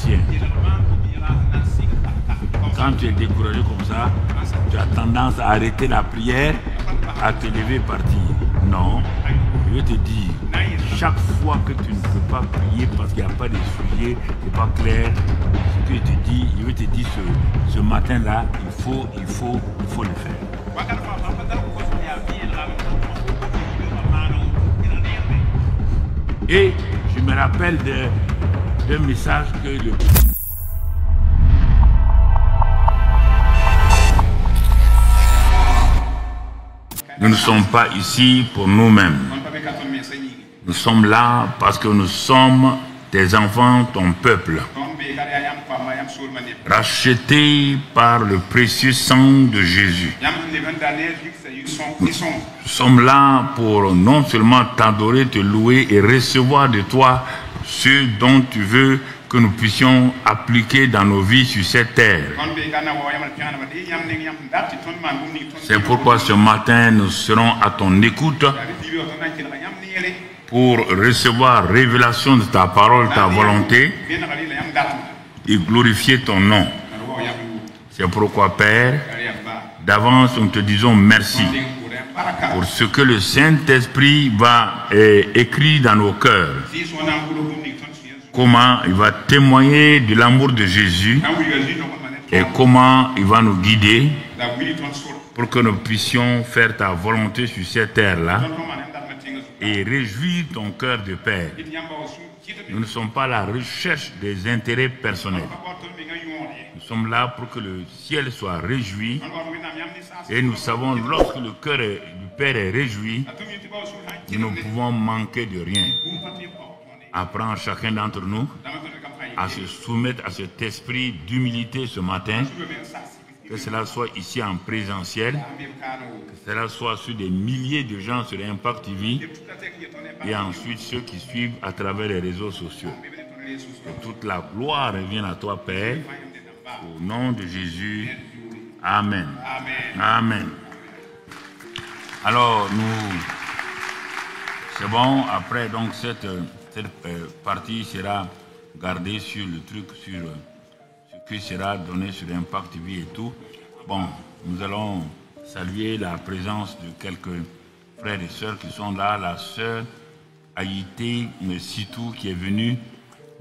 musicien. Quand tu es découragé comme ça, tu as tendance à arrêter la prière, à te lever et partir. Non, je vais te dire, chaque fois que tu ne peux pas prier parce qu'il n'y a pas de sujet, c'est pas clair, ce que je vais te dire ce matin-là, il faut le faire. Et je me rappelle d'un message que le... Nous ne sommes pas ici pour nous-mêmes. Nous sommes là parce que nous sommes des enfants, ton peuple, rachetés par le précieux sang de Jésus. Nous sommes là pour non seulement t'adorer, te louer et recevoir de toi ce dont tu veux que nous puissions appliquer dans nos vies sur cette terre. C'est pourquoi ce matin, nous serons à ton écoute pour recevoir révélation de ta parole, ta volonté et glorifier ton nom. C'est pourquoi, Père, d'avance, nous te disons merci pour ce que le Saint-Esprit va écrire dans nos cœurs. Comment il va témoigner de l'amour de Jésus et comment il va nous guider pour que nous puissions faire ta volonté sur cette terre-là et réjouir ton cœur de Père. Nous ne sommes pas à la recherche des intérêts personnels. Nous sommes là pour que le ciel soit réjoui et nous savons lorsque le cœur du Père est réjoui, nous ne pouvons manquer de rien. Apprends chacun d'entre nous à se soumettre à cet esprit d'humilité ce matin, que cela soit ici en présentiel, que cela soit sur des milliers de gens sur Impact TV et ensuite ceux qui suivent à travers les réseaux sociaux. Que toute la gloire revienne à toi, Père, au nom de Jésus. Amen. Amen. Alors, c'est bon, après donc cette partie sera gardée sur le truc, sur ce qui sera donné sur Impact TV et tout. Bon, nous allons saluer la présence de quelques frères et sœurs qui sont là. La sœur Haïté Sitou qui est venue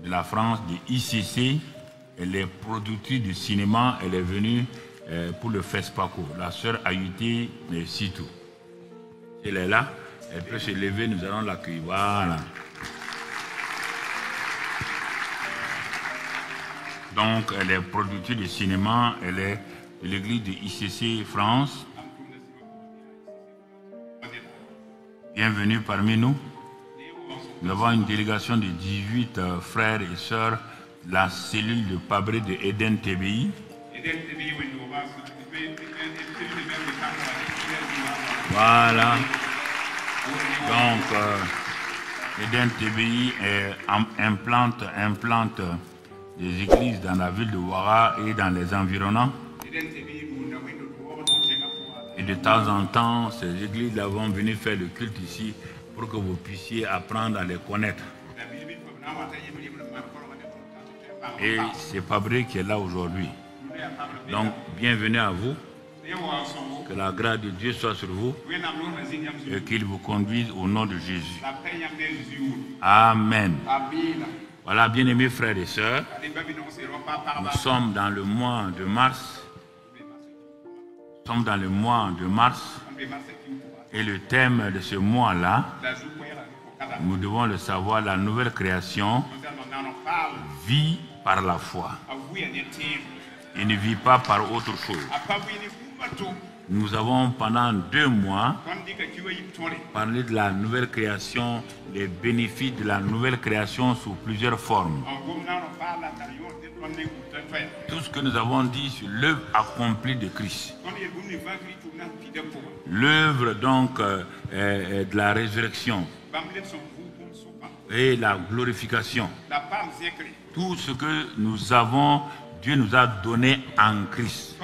de la France, de ICC. Elle est productrice de cinéma. Elle est venue pour le FESPACO. La sœur Haïté Sitou. Elle est là. Elle peut se lever. Nous allons l'accueillir. Voilà. Donc, elle est productrice de cinéma. Elle est de l'église de ICC France. Bienvenue parmi nous. Nous avons une délégation de 18 frères et sœurs de la cellule de Pabré de Eden TBI. Voilà. Donc, Eden TBI implante des églises dans la ville de Ouara et dans les environnants. Et de temps en temps, ces églises-là vont venir faire le culte ici pour que vous puissiez apprendre à les connaître. Et c'est Pabré qui est là aujourd'hui. Donc, bienvenue à vous. Que la grâce de Dieu soit sur vous et qu'il vous conduise au nom de Jésus. Amen. Voilà, bien-aimés frères et sœurs, nous sommes dans le mois de mars. Nous sommes dans le mois de mars et le thème de ce mois-là, nous devons le savoir, la nouvelle création vit par la foi et ne vit pas par autre chose. Nous avons pendant 2 mois parlé de la nouvelle création, les bénéfices de la nouvelle création sous plusieurs formes. Tout ce que nous avons dit sur l'œuvre accomplie de Christ. L'œuvre donc de la résurrection et la glorification. Tout ce que nous avons, Dieu nous a donné en Christ.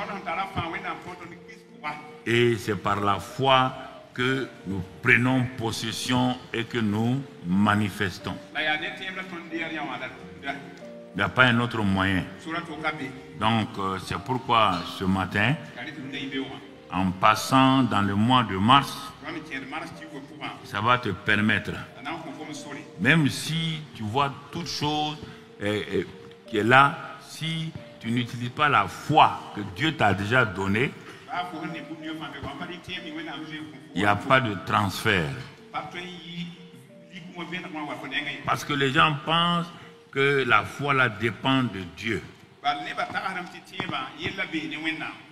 Et c'est par la foi que nous prenons possession et que nous manifestons. Il n'y a pas un autre moyen. Donc, c'est pourquoi ce matin, en passant dans le mois de mars, ça va te permettre, même si tu vois toute chose qui est là, si tu n'utilises pas la foi que Dieu t'a déjà donnée, il n'y a pas de transfert. Parce que les gens pensent que la foi là dépend de Dieu.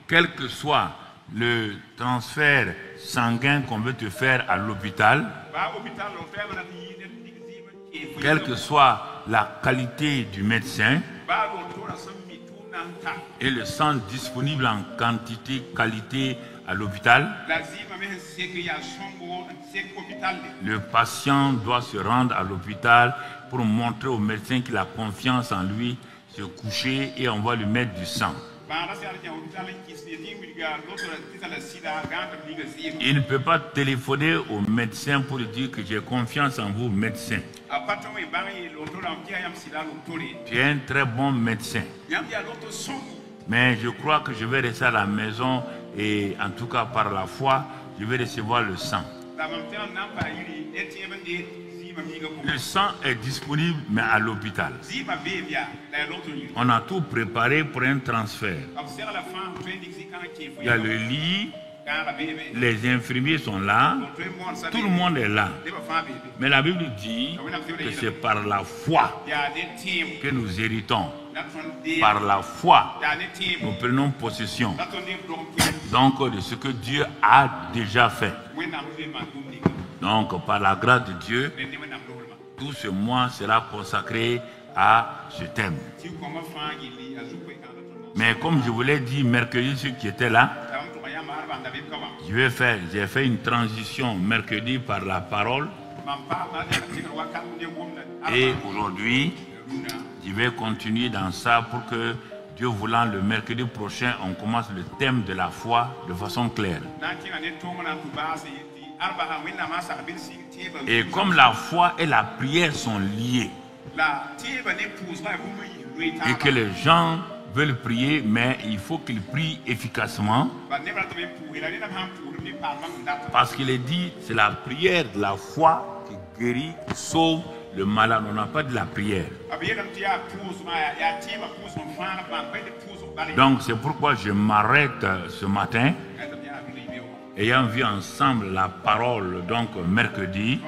Quel que soit le transfert sanguin qu'on veut te faire à l'hôpital, quelle que soit la qualité du médecin et le sang disponible en quantité, qualité à l'hôpital, le patient doit se rendre à l'hôpital pour montrer au médecin qu'il a confiance en lui, se coucher et on va lui mettre du sang. Il ne peut pas téléphoner au médecin pour lui dire que j'ai confiance en vous, médecin. Tu es un très bon médecin. Mais je crois que je vais rester à la maison et en tout cas par la foi, je vais recevoir le sang. Le sang est disponible mais à l'hôpital. On a tout préparé pour un transfert. Il y a le lit, les infirmiers sont là, tout le monde est là. Mais la Bible dit que c'est par la foi que nous héritons. Par la foi, nous prenons possession donc de ce que Dieu a déjà fait. Donc par la grâce de Dieu, tout ce mois sera consacré à ce thème. Mais comme je vous l'ai dit mercredi, ceux qui étaient là, j'ai fait une transition mercredi par la parole. Et aujourd'hui, je vais continuer dans ça pour que, Dieu voulant, le mercredi prochain, on commence le thème de la foi de façon claire. Et comme la foi et la prière sont liées, et que les gens veulent prier, mais il faut qu'ils prient efficacement, parce qu'il est dit, c'est la prière de la foi qui guérit, qui sauve le malade. On n'a pas de la prière. Donc c'est pourquoi je m'arrête ce matin, ayant vu ensemble la parole donc mercredi.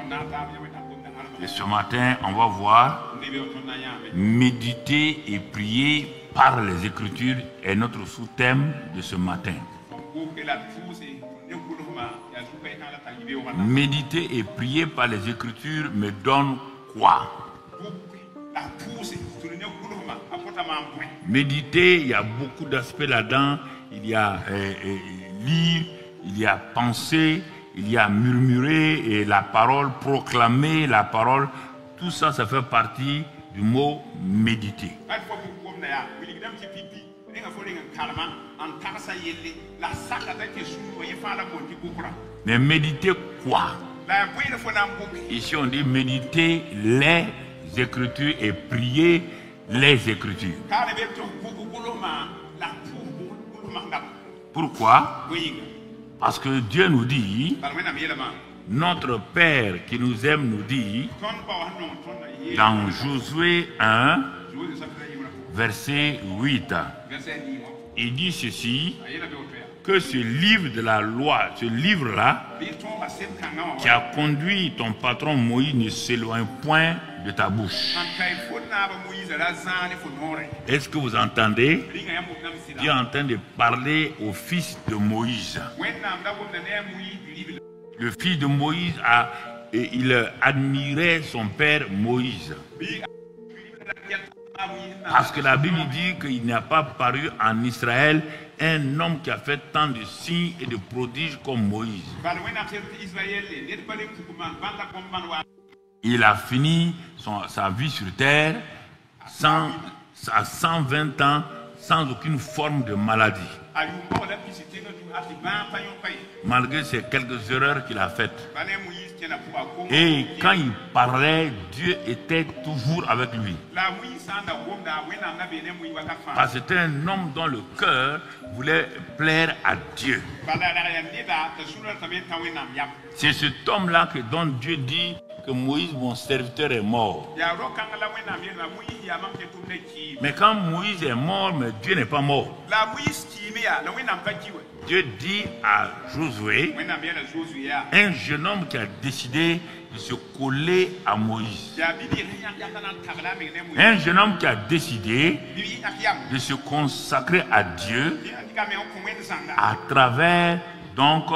Et ce matin, on va voir méditer et prier par les Écritures est notre sous-thème de ce matin. Méditer et prier par les Écritures me donne quoi? Méditer, il y a beaucoup d'aspects là-dedans. Il y a lire, il y a penser, il y a murmurer et la parole, proclamer la parole. Tout ça, ça fait partie du mot méditer. Mais méditer quoi? Ici, on dit méditer les Écritures et prier les Écritures. Pourquoi? Parce que Dieu nous dit, notre Père qui nous aime nous dit, dans Josué 1, verset 8, il dit ceci, que ce livre de la loi, ce livre-là, qui a conduit ton patron Moïse, ne s'éloigne point de ta bouche. Est-ce que vous entendez? Dieu est en train de parler au fils de Moïse. Le fils de Moïse, il admirait son père Moïse. Parce que la Bible dit qu'il n'y a pas paru en Israël un homme qui a fait tant de signes et de prodiges comme Moïse. Il a fini sa vie sur terre à 120 ans sans aucune forme de maladie. malgré ces quelques erreurs qu'il a faites. Et quand il parlait, Dieu était toujours avec lui. Parce que c'était un homme dont le cœur voulait plaire à Dieu. C'est cet homme-là dont Dieu dit que Moïse, mon serviteur, est mort. Mais quand Moïse est mort, mais Dieu n'est pas mort. Dieu dit à Josué, un jeune homme qui a décidé de se coller à Moïse. Un jeune homme qui a décidé de se consacrer à Dieu à travers donc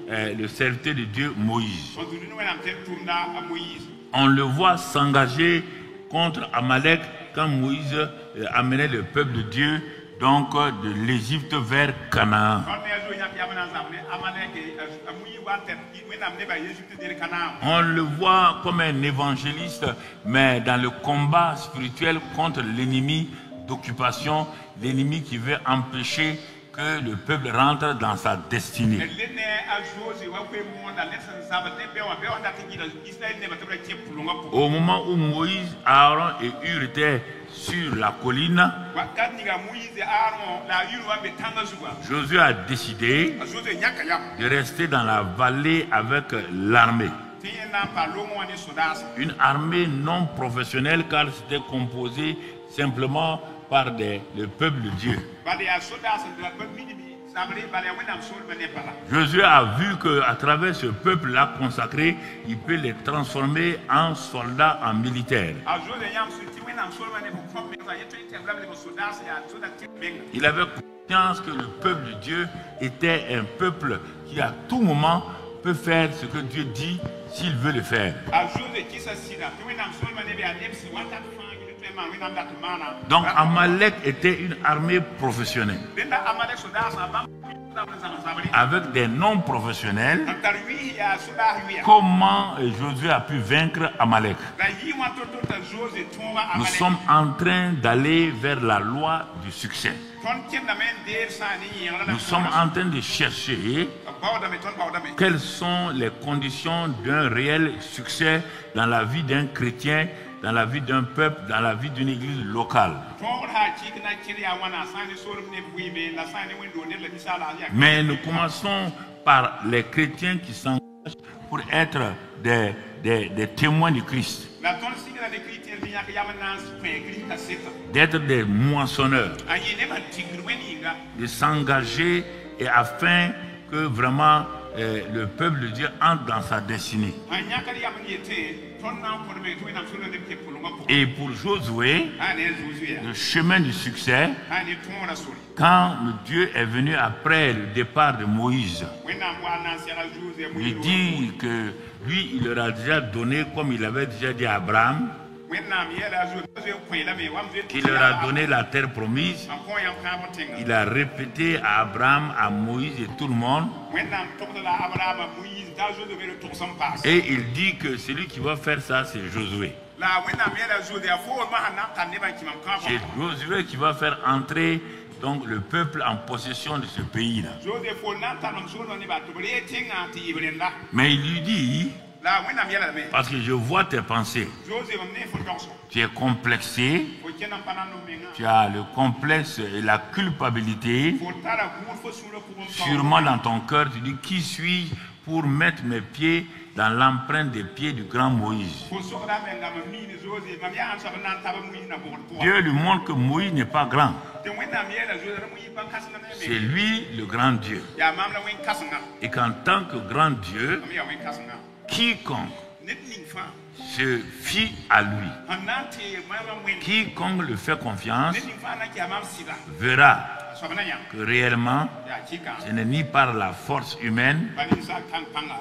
le serviteur de Dieu Moïse. On le voit s'engager contre Amalek quand Moïse amenait le peuple de Dieu donc de l'Égypte vers Canaan. On le voit comme un évangéliste, mais dans le combat spirituel contre l'ennemi d'occupation, l'ennemi qui veut empêcher que le peuple rentre dans sa destinée. Au moment où Moïse, Aaron et Hur étaient sur la colline, Josué a décidé de rester dans la vallée avec l'armée. Une armée non professionnelle car c'était composé simplement par le peuple de Dieu. Josué a vu qu'à travers ce peuple-là consacré, il peut les transformer en soldats, en militaires. Il avait conscience que le peuple de Dieu était un peuple qui à tout moment peut faire ce que Dieu dit s'il veut le faire. Donc Amalek était une armée professionnelle avec des non-professionnels. Comment Josué a pu vaincre Amalek? Nous sommes en train d'aller vers la loi du succès. Nous sommes en train de chercher quelles sont les conditions d'un réel succès dans la vie d'un chrétien, dans la vie d'un peuple, dans la vie d'une église locale. Mais nous commençons par les chrétiens qui s'engagent pour être des témoins du Christ, d'être des moissonneurs, de s'engager et afin que vraiment le peuple de Dieu entre dans sa destinée. Et pour Josué, le chemin du succès, quand Dieu est venu après le départ de Moïse, il dit que lui, il leur a déjà donné, comme il avait déjà dit à Abraham, qu'il leur a donné la terre promise. Il a répété à Abraham, à Moïse et tout le monde. Et il dit que celui qui va faire ça, c'est Josué. C'est Josué qui va faire entrer donc le peuple en possession de ce pays-là. Mais il lui dit, parce que je vois tes pensées, tu es complexé, tu as le complexe et la culpabilité. Sûrement dans ton cœur, tu dis, qui suis-je pour mettre mes pieds dans l'empreinte des pieds du grand Moïse? Dieu lui montre que Moïse n'est pas grand. C'est lui le grand Dieu. Et qu'en tant que grand Dieu, quiconque se fie à lui, quiconque le fait confiance, verra que réellement, ce n'est ni par la force humaine,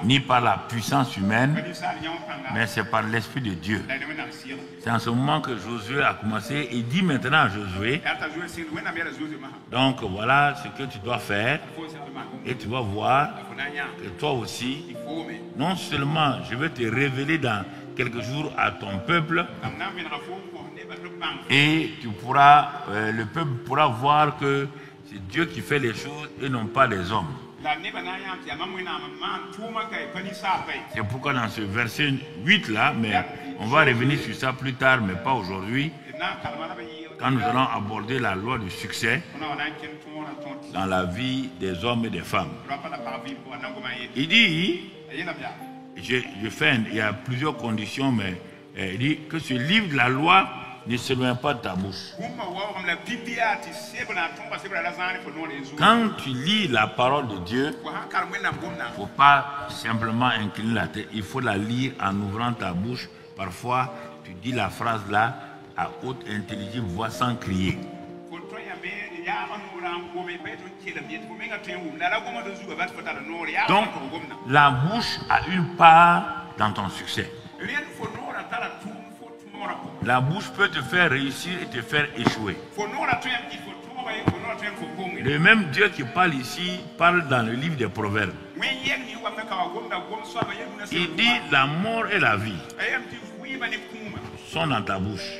ni par la puissance humaine, mais c'est par l'Esprit de Dieu. C'est en ce moment que Josué a commencé. Il dit maintenant à Josué, donc voilà ce que tu dois faire, et tu vas voir que toi aussi, non seulement je vais te révéler dans quelques jours à ton peuple, et tu pourras, le peuple pourra voir que C'est Dieu qui fait les choses et non pas les hommes. C'est pourquoi dans ce verset 8 là, mais on va revenir sur ça plus tard, mais pas aujourd'hui, quand nous allons aborder la loi du succès dans la vie des hommes et des femmes. Il dit, il y a plusieurs conditions, mais il dit que ce livre de la loi ne se loin pas de ta bouche. Quand tu lis la parole de Dieu, il ne faut pas simplement incliner la tête, il faut la lire en ouvrant ta bouche. Parfois, tu dis la phrase là à haute intelligible voix sans crier. Donc, la bouche a une part dans ton succès. La bouche peut te faire réussir et te faire échouer. Le même Dieu qui parle ici parle dans le livre des Proverbes. Il dit la mort et la vie sont dans ta bouche.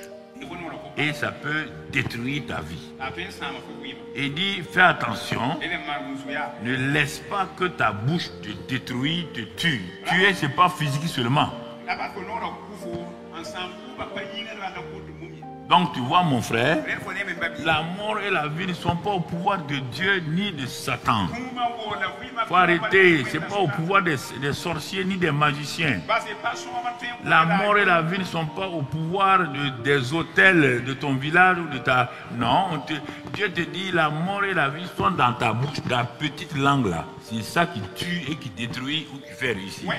Et ça peut détruire ta vie. Il dit fais attention, ne laisse pas que ta bouche te détruise, te tue. Tuer, ce n'est pas physique seulement. Donc tu vois mon frère, la mort et la vie ne sont pas au pouvoir de Dieu ni de Satan. Il faut arrêter, ce n'est pas au pouvoir des sorciers ni des magiciens. La mort et la vie ne sont pas au pouvoir des hôtels de ton village ou de ta... Non, Dieu te dit la mort et la vie sont dans ta bouche, dans ta petite langue là. C'est ça qui tue et qui détruit ou qui fait réussir.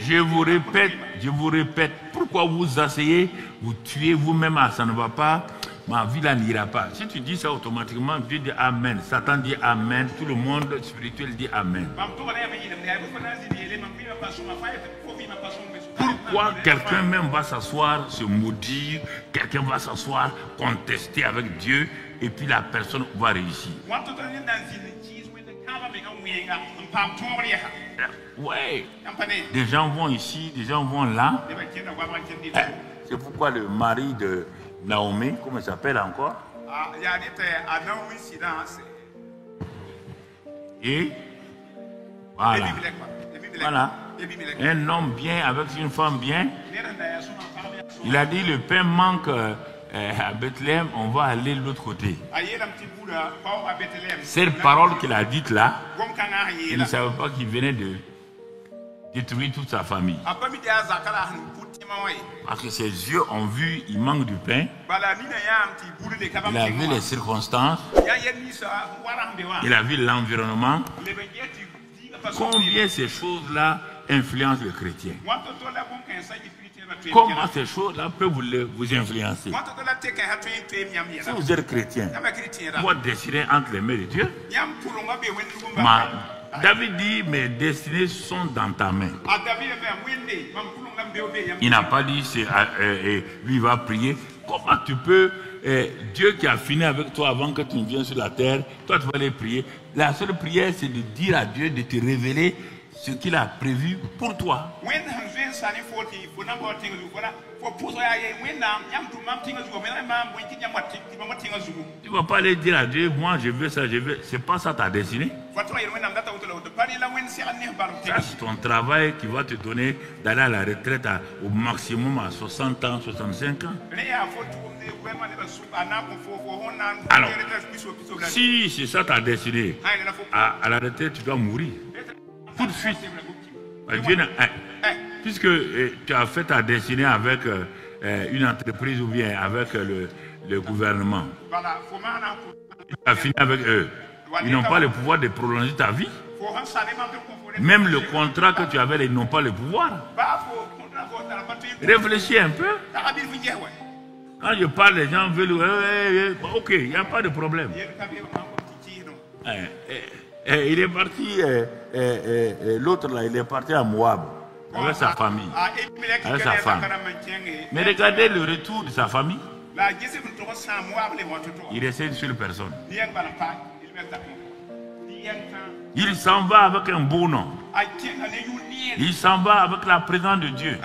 Je vous répète, pourquoi vous asseyez, vous tuez vous-même, ça ne va pas, ma vie là n'ira pas. Si tu dis ça automatiquement, Dieu dit Amen, Satan dit Amen, tout le monde spirituel dit Amen. Pourquoi quelqu'un même va s'asseoir, se maudire, quelqu'un va s'asseoir, contester avec Dieu, et puis la personne va réussir? Ouais. Des gens vont ici, des gens vont là. C'est pourquoi le mari de Naomi, comment il s'appelle encore? Et voilà. Voilà. Un homme bien avec une femme bien. Il a dit le pain manque à Bethléem, on va aller de l'autre côté. Cette parole qu'il a dite là, il ne savait pas qu'il venait de détruire toute sa famille. Parce que ses yeux ont vu, il manque du pain. Il a vu les circonstances. Il a vu l'environnement. Combien ces choses-là influencent le chrétien? Comment ces choses-là peuvent vous influencer? Si vous êtes chrétien, votre destinée entre les mains de Dieu. David dit, mes destinées sont dans ta main. Il n'a pas dit, lui va prier. Comment tu peux, Dieu qui a fini avec toi avant que tu ne viennes sur la terre, toi tu vas aller prier. La seule prière, c'est de dire à Dieu, de te révéler ce qu'il a prévu pour toi. Tu ne vas pas aller dire à Dieu, moi je veux ça, je veux. C'est pas ça ta destinée. Ça, c'est ton travail qui va te donner d'aller à la retraite au maximum à 60 ans, 65 ans. Alors, si c'est ça ta destinée, à la retraite, tu dois mourir. Tout de suite. Puisque tu as fait ta destinée avec une entreprise ou bien avec le gouvernement, tu as fini avec eux. Ils n'ont pas le pouvoir de prolonger ta vie. Même le contrat que tu avais, ils n'ont pas le pouvoir. Réfléchis un peu. Quand je parle, les gens veulent... ok, il n'y a pas de problème. Il est parti, l'autre là, il est parti à Moab, avec sa famille, avec sa femme. Mais regardez le retour de sa famille. Il restait une seule personne. Il s'en va avec un beau nom. Il s'en va avec la présence de Dieu.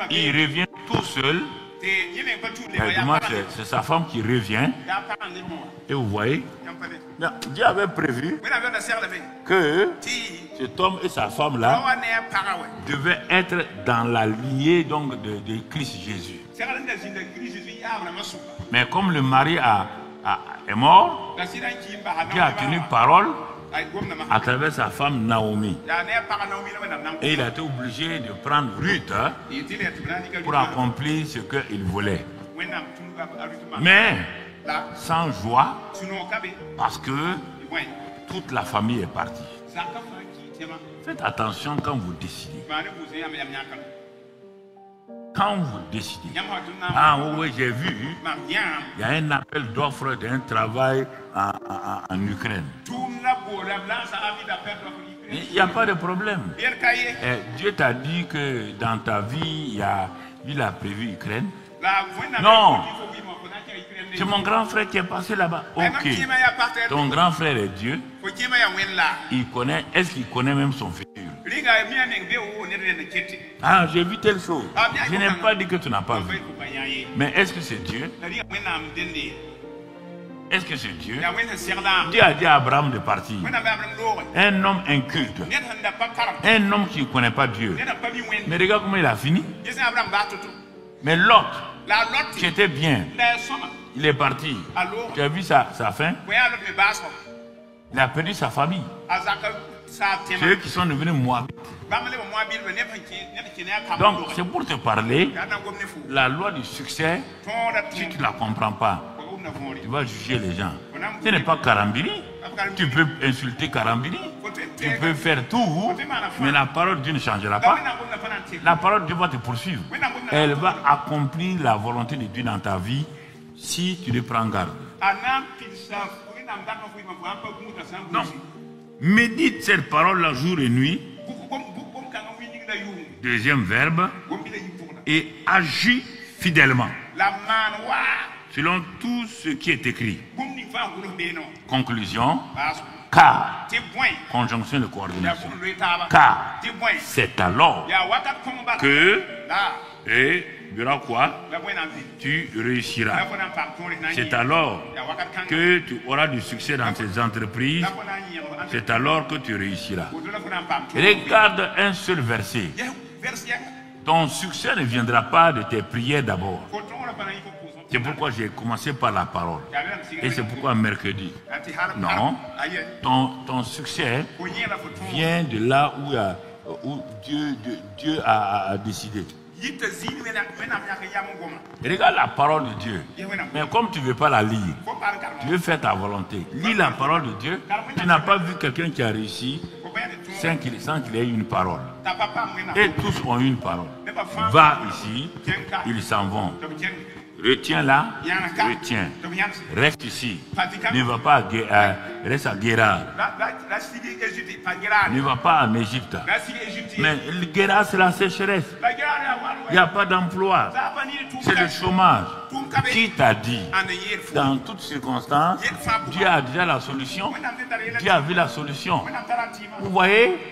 Il revient tout seul Dimanche, c'est sa femme qui revient. Et vous voyez, Dieu avait prévu que cet homme et sa femme là devaient être dans la lignée donc de Christ Jésus. Mais comme le mari est mort, Dieu a tenu parole à travers sa femme Naomi. Et il a été obligé de prendre Ruth pour accomplir ce qu'il voulait. Mais sans joie, parce que toute la famille est partie. Faites attention quand vous décidez. Quand vous décidez. Ah oui, j'ai vu, il y a un appel d'offre d'un travail en Ukraine. Il n'y a pas de problème. Dieu t'a dit que dans ta vie, il a prévu Ukraine. Non. C'est mon grand frère qui est passé là-bas. Ok. Ton grand frère est Dieu. Il connaît. Est-ce qu'il connaît même son futur? Ah, j'ai vu telle chose. Je n'ai pas dit que tu n'as pas vu. Mais est-ce que c'est Dieu? Est-ce que c'est Dieu? Dieu a dit à Abraham de partir. Un homme inculte. Un homme qui ne connaît pas Dieu. Mais regarde comment il a fini. Mais Lot, qui était bien, il est parti. Tu as vu sa fin? Il a perdu sa famille. Ceux qui sont devenus Moabites. Donc, c'est pour te parler, la loi du succès, si tu ne la comprends pas, tu vas juger les gens. Ce n'est pas Karambiri. Tu peux insulter Karambiri. Tu peux faire tout, mais la parole de Dieu ne changera pas. La parole de Dieu va te poursuivre. Elle va accomplir la volonté de Dieu dans ta vie si tu le prends garde. Donc, médite cette parole la jour et nuit. Deuxième verbe. Et agis fidèlement selon tout ce qui est écrit. Conclusion. Car, conjonction de coordination. Car, c'est alors que, et il y aura quoi? Tu réussiras. C'est alors que tu auras du succès dans tes entreprises. C'est alors que tu réussiras. Regarde un seul verset. Ton succès ne viendra pas de tes prières d'abord. C'est pourquoi j'ai commencé par la parole. Et c'est pourquoi mercredi. Non. Ton succès vient de là où Dieu a décidé. Regarde la parole de Dieu. Mais comme tu ne veux pas la lire, tu veux faire ta volonté. Lis la parole de Dieu. Tu n'as pas vu quelqu'un qui a réussi sans qu'il ait une parole. Et tous ont une parole. Va ici, ils s'en vont. Retiens-la, retiens. Reste ici. Ne va pas reste à Guérar. Ne va pas en Égypte. Mais Guérar, c'est la sécheresse. Il n'y a pas d'emploi. C'est le chômage. Qui t'a dit? Dans toutes circonstances, Dieu a déjà la solution. Dieu a vu la solution. Vous voyez,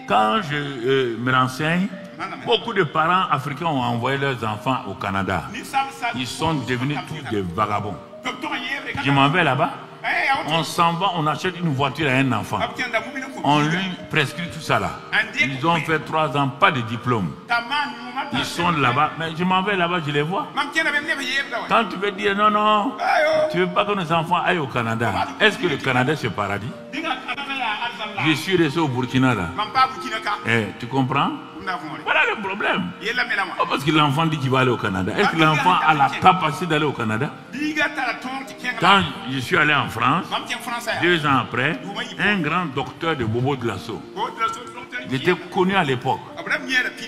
quand je me renseigne, beaucoup de parents africains ont envoyé leurs enfants au Canada. Ils sont devenus tous des vagabonds. Je m'en vais là-bas. On s'en va, on achète une voiture à un enfant. On lui prescrit tout ça là. Ils ont fait 3 ans, pas de diplôme. Ils sont là-bas, mais je m'en vais là-bas, je les vois. Quand tu veux dire non, non, tu ne veux pas que nos enfants aillent au Canada. Est-ce que le Canada c'est paradis? Je suis resté au Burkina là. Tu comprends? Voilà le problème. Parce que l'enfant dit qu'il va aller au Canada. Est-ce que l'enfant a la capacité d'aller au Canada? Quand je suis allé en France, 2 ans après, un grand docteur de Bobo de Lasso, il était connu à l'époque,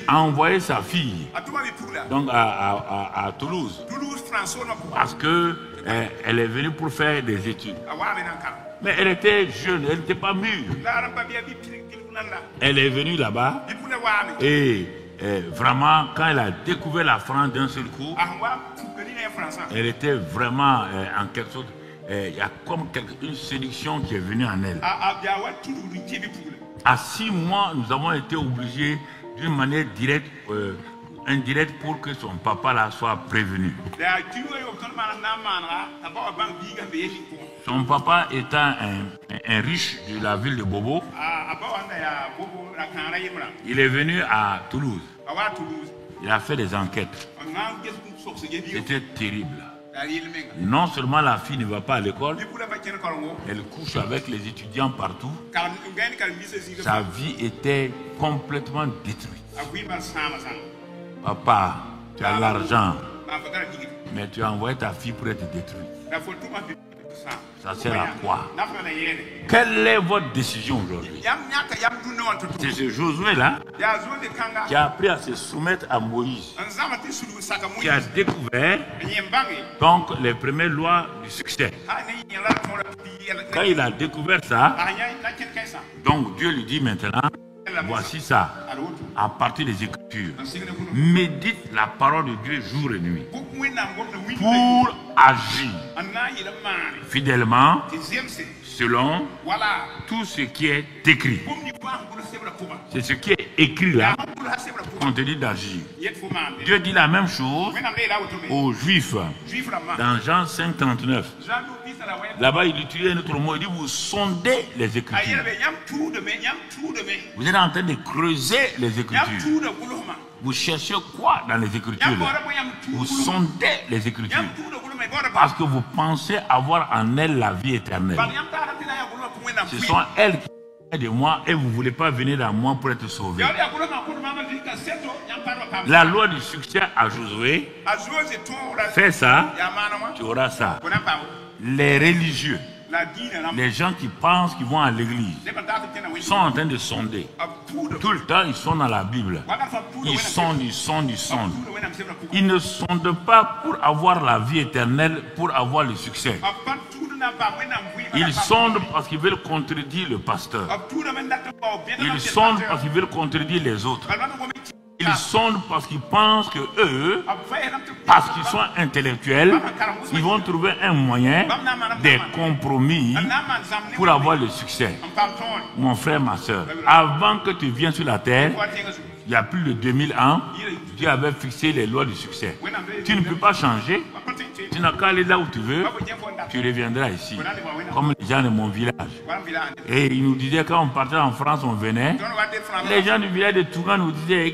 a envoyé sa fille donc à Toulouse parce qu'elle est venue pour faire des études. Mais elle était jeune, elle n'était pas mûre. Elle est venue là-bas et vraiment, quand elle a découvert la France d'un seul coup, elle était vraiment en quelque sorte, il y a comme une séduction qui est venue en elle. À 6 mois, nous avons été obligés d'une manière directe indirect pour que son papa là soit prévenu. Son papa étant un riche de la ville de Bobo, il est venu à Toulouse. Il a fait des enquêtes. C'était terrible. Non seulement la fille ne va pas à l'école, elle couche avec les étudiants partout. Sa vie était complètement détruite. Papa, tu as l'argent, mais tu as envoyé ta fille pour être détruite. Ça sert à quoi? Quelle est votre décision aujourd'hui? C'est ce Josué-là qui a appris à se soumettre à Moïse, qui a découvert donc les premières lois du succès. Quand il a découvert ça, donc Dieu lui dit maintenant, voici ça, à partir des Écritures. Médite la parole de Dieu jour et nuit pour agir fidèlement selon tout ce qui est écrit. C'est ce qui est écrit là qu'on te dit d'agir. Dieu dit la même chose aux Juifs dans Jean 5,39. Là-bas, il utilise un autre mot. Il dit, vous sondez les Écritures. Vous êtes en train de creuser les Écritures. Vous cherchez quoi dans les Écritures? Vous sondez les Écritures. Parce que vous pensez avoir en elles la vie éternelle. Ce sont elles qui sont de moi et vous ne voulez pas venir à moi pour être sauvé. La loi du succès à Josué, fais ça, tu auras ça. Les religieux, les gens qui pensent qu'ils vont à l'église, sont en train de sonder. Tout le temps, ils sont dans la Bible. Ils sondent, ils sondent, ils sondent. Ils ne sondent pas pour avoir la vie éternelle, pour avoir le succès. Ils sondent parce qu'ils veulent contredire le pasteur. Ils sondent parce qu'ils veulent contredire les autres. Ils sondent parce qu'ils pensent que eux, parce qu'ils sont intellectuels, ils vont trouver un moyen, des compromis pour avoir le succès. Mon frère, ma soeur, avant que tu viennes sur la terre, il y a plus de 2000 ans, Dieu avait fixé les lois du succès. Tu ne peux pas changer. Tu n'as qu'à aller là où tu veux. Tu reviendras ici, comme les gens de mon village. Et ils nous disaient, quand on partait en France, on venait. Les gens du village de Tougan nous disaient,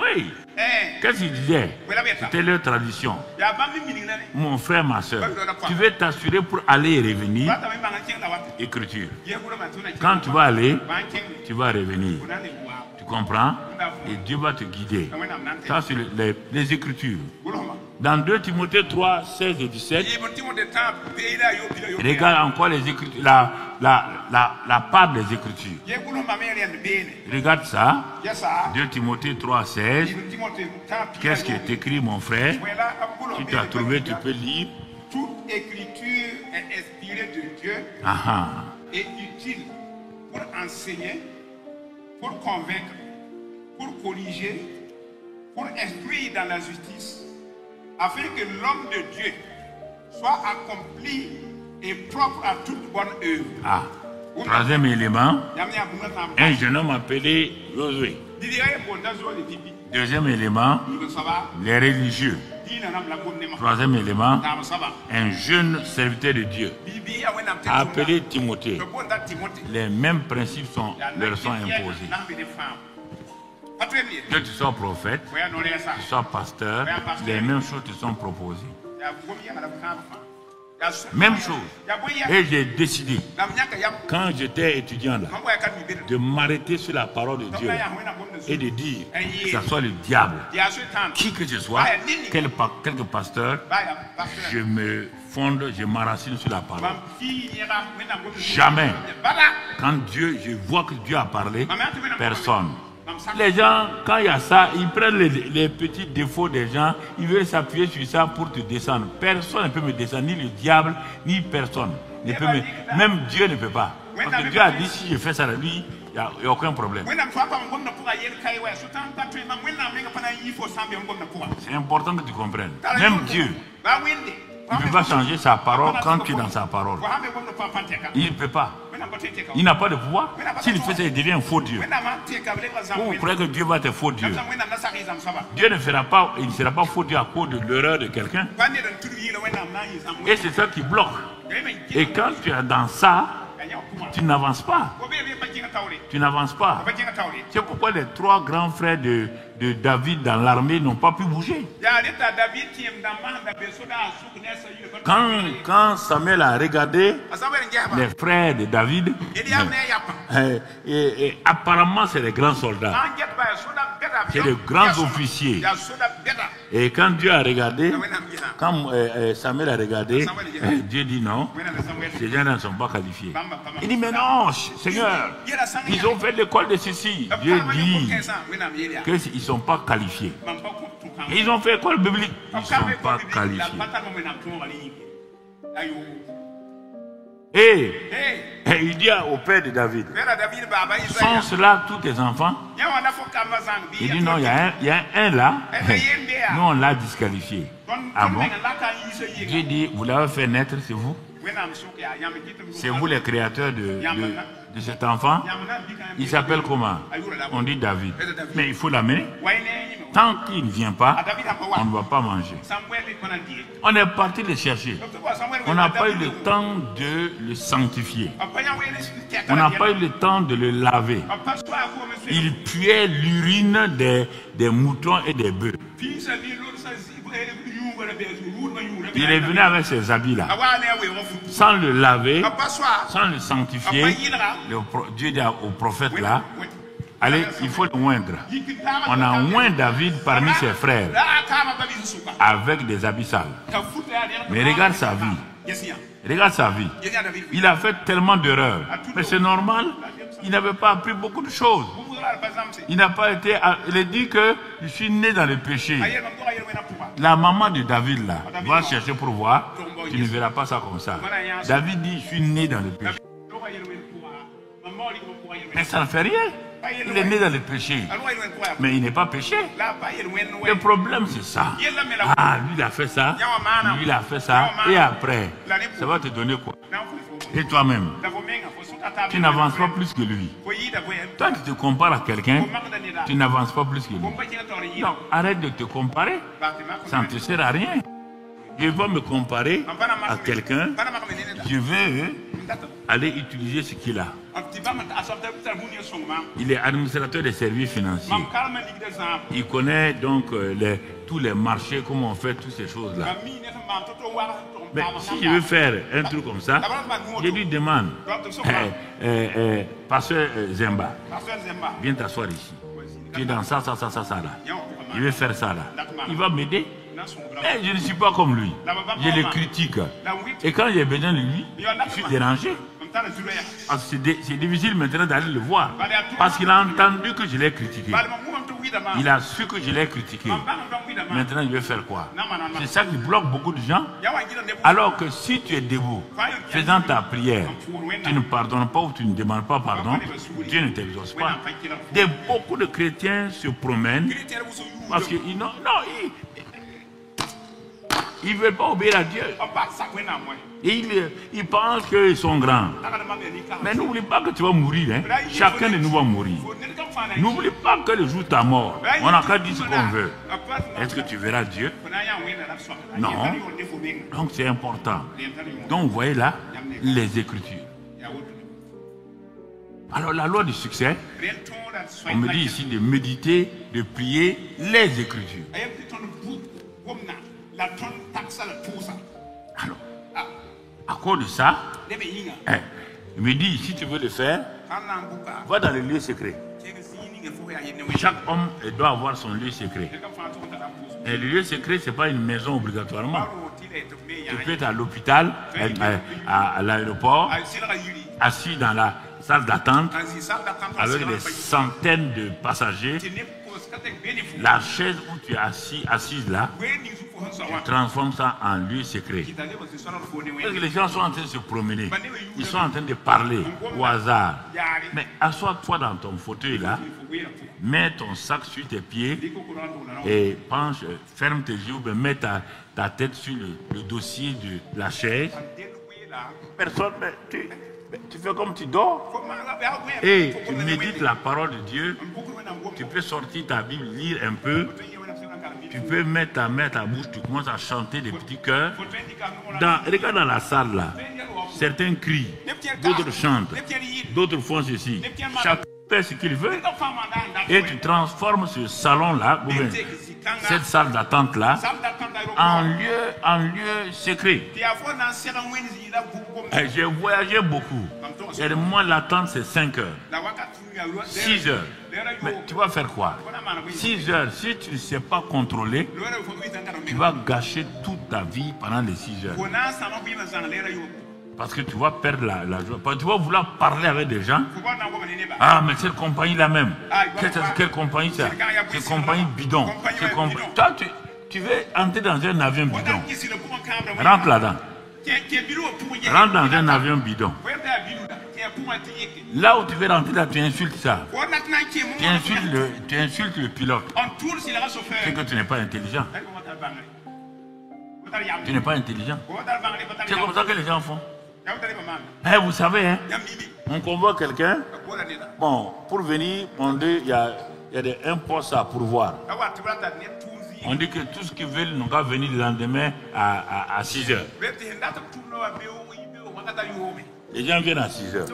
oui. Qu'est-ce qu'ils disaient? C'était leur tradition. Mon frère, ma soeur, tu veux t'assurer pour aller et revenir. Écriture. Quand tu vas aller, tu vas revenir. Tu comprends? Et Dieu va te guider. Ça, c'est les Écritures. Dans 2 Timothée 3, 16 et 17, regarde encore les Écritures, la part des Écritures. Regarde ça. 2 Timothée 3, 16. Qu'est-ce qui est écrit, mon frère? Si tu as trouvé, tu peux lire. Toute écriture est inspirée de Dieu et utile pour enseigner, pour convaincre, pour corriger, pour instruire dans la justice, afin que l'homme de Dieu soit accompli et propre à toute bonne œuvre. Troisième élément, un jeune homme appelé Josué. Deuxième élément, les religieux. Troisième élément, un jeune serviteur de Dieu appelé Timothée. Les mêmes principes leur sont imposés. Que tu sois prophète, que tu sois pasteur, les mêmes choses te sont proposées. Même chose. Et j'ai décidé, quand j'étais étudiant là, de m'arrêter sur la parole de Dieu et de dire que ce soit le diable, qui que ce soit, quelque pasteur, je me fonde, je m'enracine sur la parole. Jamais. Quand je vois que Dieu a parlé, personne. Les gens, quand il y a ça, ils prennent les petits défauts des gens, ils veulent s'appuyer sur ça pour te descendre. Personne ne peut me descendre, ni le diable, ni personne. Même Dieu ne peut pas. Parce que Dieu a dit, si je fais ça, lui, il n'y a aucun problème. C'est important que tu comprennes. Même Dieu, Il ne peut pas changer sa parole quand tu es dans sa parole. Il ne peut pas. Il n'a pas de pouvoir. S'il fait ça, il devient un faux Dieu. Vous croyez que Dieu va être faux Dieu? Dieu ne sera pas faux Dieu à cause de l'erreur de quelqu'un. Et c'est ça qui bloque. Et quand tu es dans ça, tu n'avances pas. Tu n'avances pas. C'est pourquoi les 3 grands frères de David dans l'armée n'ont pas pu bouger. Quand Samuel a regardé les frères de David, et apparemment c'est les grands soldats, c'est les grands officiers. Et quand Dieu a regardé, quand Samuel a regardé, Dieu dit non, ces gens ne sont pas qualifiés. Il dit mais non, Seigneur, ils ont fait l'école de ceci. Dieu dit qu'ils ne sont pas qualifiés. Et ils ont fait l'école biblique, ils ne sont pas qualifiés. Et il dit au père de David, sont cela tous tes enfants? Il dit non, il y a un là, nous on l'a disqualifié. Ah bon? Dieu dit, vous l'avez fait naître, c'est vous? C'est vous les créateurs de cet enfant? Il s'appelle comment? On dit David. Mais il faut l'amener. Tant qu'il ne vient pas, on ne va pas manger. On est parti le chercher. On n'a pas eu le temps de le sanctifier. On n'a pas eu le temps de le laver. Il puait l'urine des moutons et des bœufs. Il est venu avec ses habits-là, sans le laver, sans le sanctifier. Dieu dit au prophète là, allez, il faut le moindre. On a oint David parmi ses frères avec des habits sales. Mais regarde sa vie. Regarde sa vie. Il a fait tellement d'erreurs. Mais c'est normal. Il n'avait pas appris beaucoup de choses. Il n'a pas été. Il a dit que je suis né dans le péché. La maman de David là va chercher pour voir. Tu ne verras pas ça comme ça. David dit je suis né dans le péché. Mais ça ne fait rien. Il est né dans le péché. Mais il n'est pas péché. Le problème c'est ça. Ah, lui il a fait ça. Lui il a fait ça. Et après, ça va te donner quoi? Et toi-même, tu n'avances pas plus que lui. Toi tu te compares à quelqu'un, tu n'avances pas plus que lui. Non, arrête de te comparer. Ça ne te sert à rien. Je ne vais pas me comparer à quelqu'un. Je veux aller utiliser ce qu'il a. Il est administrateur des services financiers. Il connaît donc tous les marchés, comment on fait toutes ces choses-là. Mais si je veux faire un truc comme ça, je lui demande, Pasteur Zemba, viens t'asseoir ici. Tu es dans ça là. Je vais faire ça là. Il va m'aider. Mais je ne suis pas comme lui. Je le critique. Et quand j'ai besoin de lui, je suis dérangé. C'est difficile maintenant d'aller le voir. Parce qu'il a entendu que je l'ai critiqué. Il a su que je l'ai critiqué. Maintenant, il veut faire quoi? C'est ça qui bloque beaucoup de gens. Alors que si tu es debout, faisant ta prière, tu ne pardonnes pas ou tu ne demandes pas pardon, Dieu ne t'exauce pas. Beaucoup de chrétiens se promènent parce qu'ils ne veulent pas obéir à Dieu. Et ils pensent qu'ils sont grands. Mais n'oublie pas que tu vas mourir. Hein? Chacun de nous va mourir. N'oublie pas que le jour de ta mort, on n'a qu'à dire ce qu'on veut. Est-ce que tu verras Dieu? Non. Donc c'est important. Donc vous voyez là, les Écritures. Alors la loi du succès, on me dit ici de méditer, de prier les Écritures. Alors, à cause de ça, il me dit, si tu veux le faire, va dans le lieu secret. Chaque homme doit avoir son lieu secret. Et le lieu secret, ce n'est pas une maison obligatoirement. Tu peux être à l'hôpital, à l'aéroport, assis dans la salle d'attente, avec des centaines de passagers. La chaise où tu es assise là, tu transformes ça en lieu secret. Parce que les gens sont en train de se promener. Ils sont en train de parler au hasard. Mais assois-toi dans ton fauteuil là. Mets ton sac sur tes pieds et penche, ferme tes yeux, mets ta tête sur le dossier de la chaise. Personne, mais tu fais comme tu dors et tu médites la parole de Dieu. Tu peux sortir ta Bible, lire un peu. Tu peux mettre ta main à ta bouche, tu commences à chanter des petits chœurs. Regarde dans la salle là, certains crient, d'autres chantent, d'autres font ceci. Chacun fait ce qu'il veut et tu transformes ce salon là, cette salle d'attente là, en lieu secret. J'ai voyagé beaucoup. Et moi l'attente c'est 5 heures, 6 heures. Mais tu vas faire quoi? 6 heures, si tu ne sais pas contrôler, tu vas gâcher toute ta vie pendant les 6 heures. Parce que tu vas perdre la joie. Parce que tu vas vouloir parler avec des gens. Ah, mais cette compagnie-là même. Quelle compagnie ça? C'est compagnie bidon. Toi, tu veux entrer dans un avion bidon. Rentre là-dedans. Rentre dans un avion bidon. Là où tu veux rentrer, là, tu insultes ça. Tu insultes le pilote. C'est que tu n'es pas intelligent. Tu n'es pas intelligent. C'est comme ça que les gens font. Vous savez, hein, on convoque quelqu'un. Bon, pour venir, on dit il y a un poste à pourvoir. On dit que tous qui veulent n'ont qu'à venir le lendemain à 6 heures. Les gens viennent à 6 heures.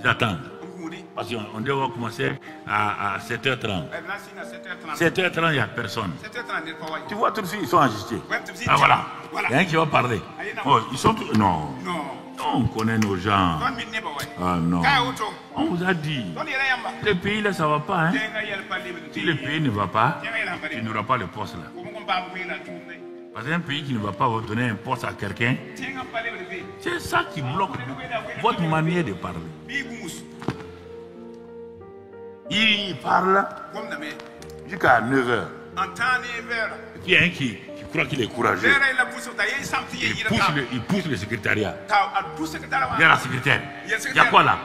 Ils attendent. Parce qu'on doit commencer à 7h30. 7h30, il n'y a personne. Tu vois, tout de suite, ils sont agités. Ah voilà. Il y a un qui va parler. Oh, ils sont tous... Non. On connaît nos gens. Ah non. On vous a dit. Le pays là, ça ne va pas. Hein? Si le pays ne va pas, tu n'auras pas le poste là. Parce qu'un pays qui ne va pas vous donner un poste à quelqu'un, c'est ça qui bloque votre manière de parler. Il parle jusqu'à 9h. Et puis il y a un qui croit qu'il est courageux. Il pousse le secrétariat. Il y a la secrétaire. Il y a quoi là?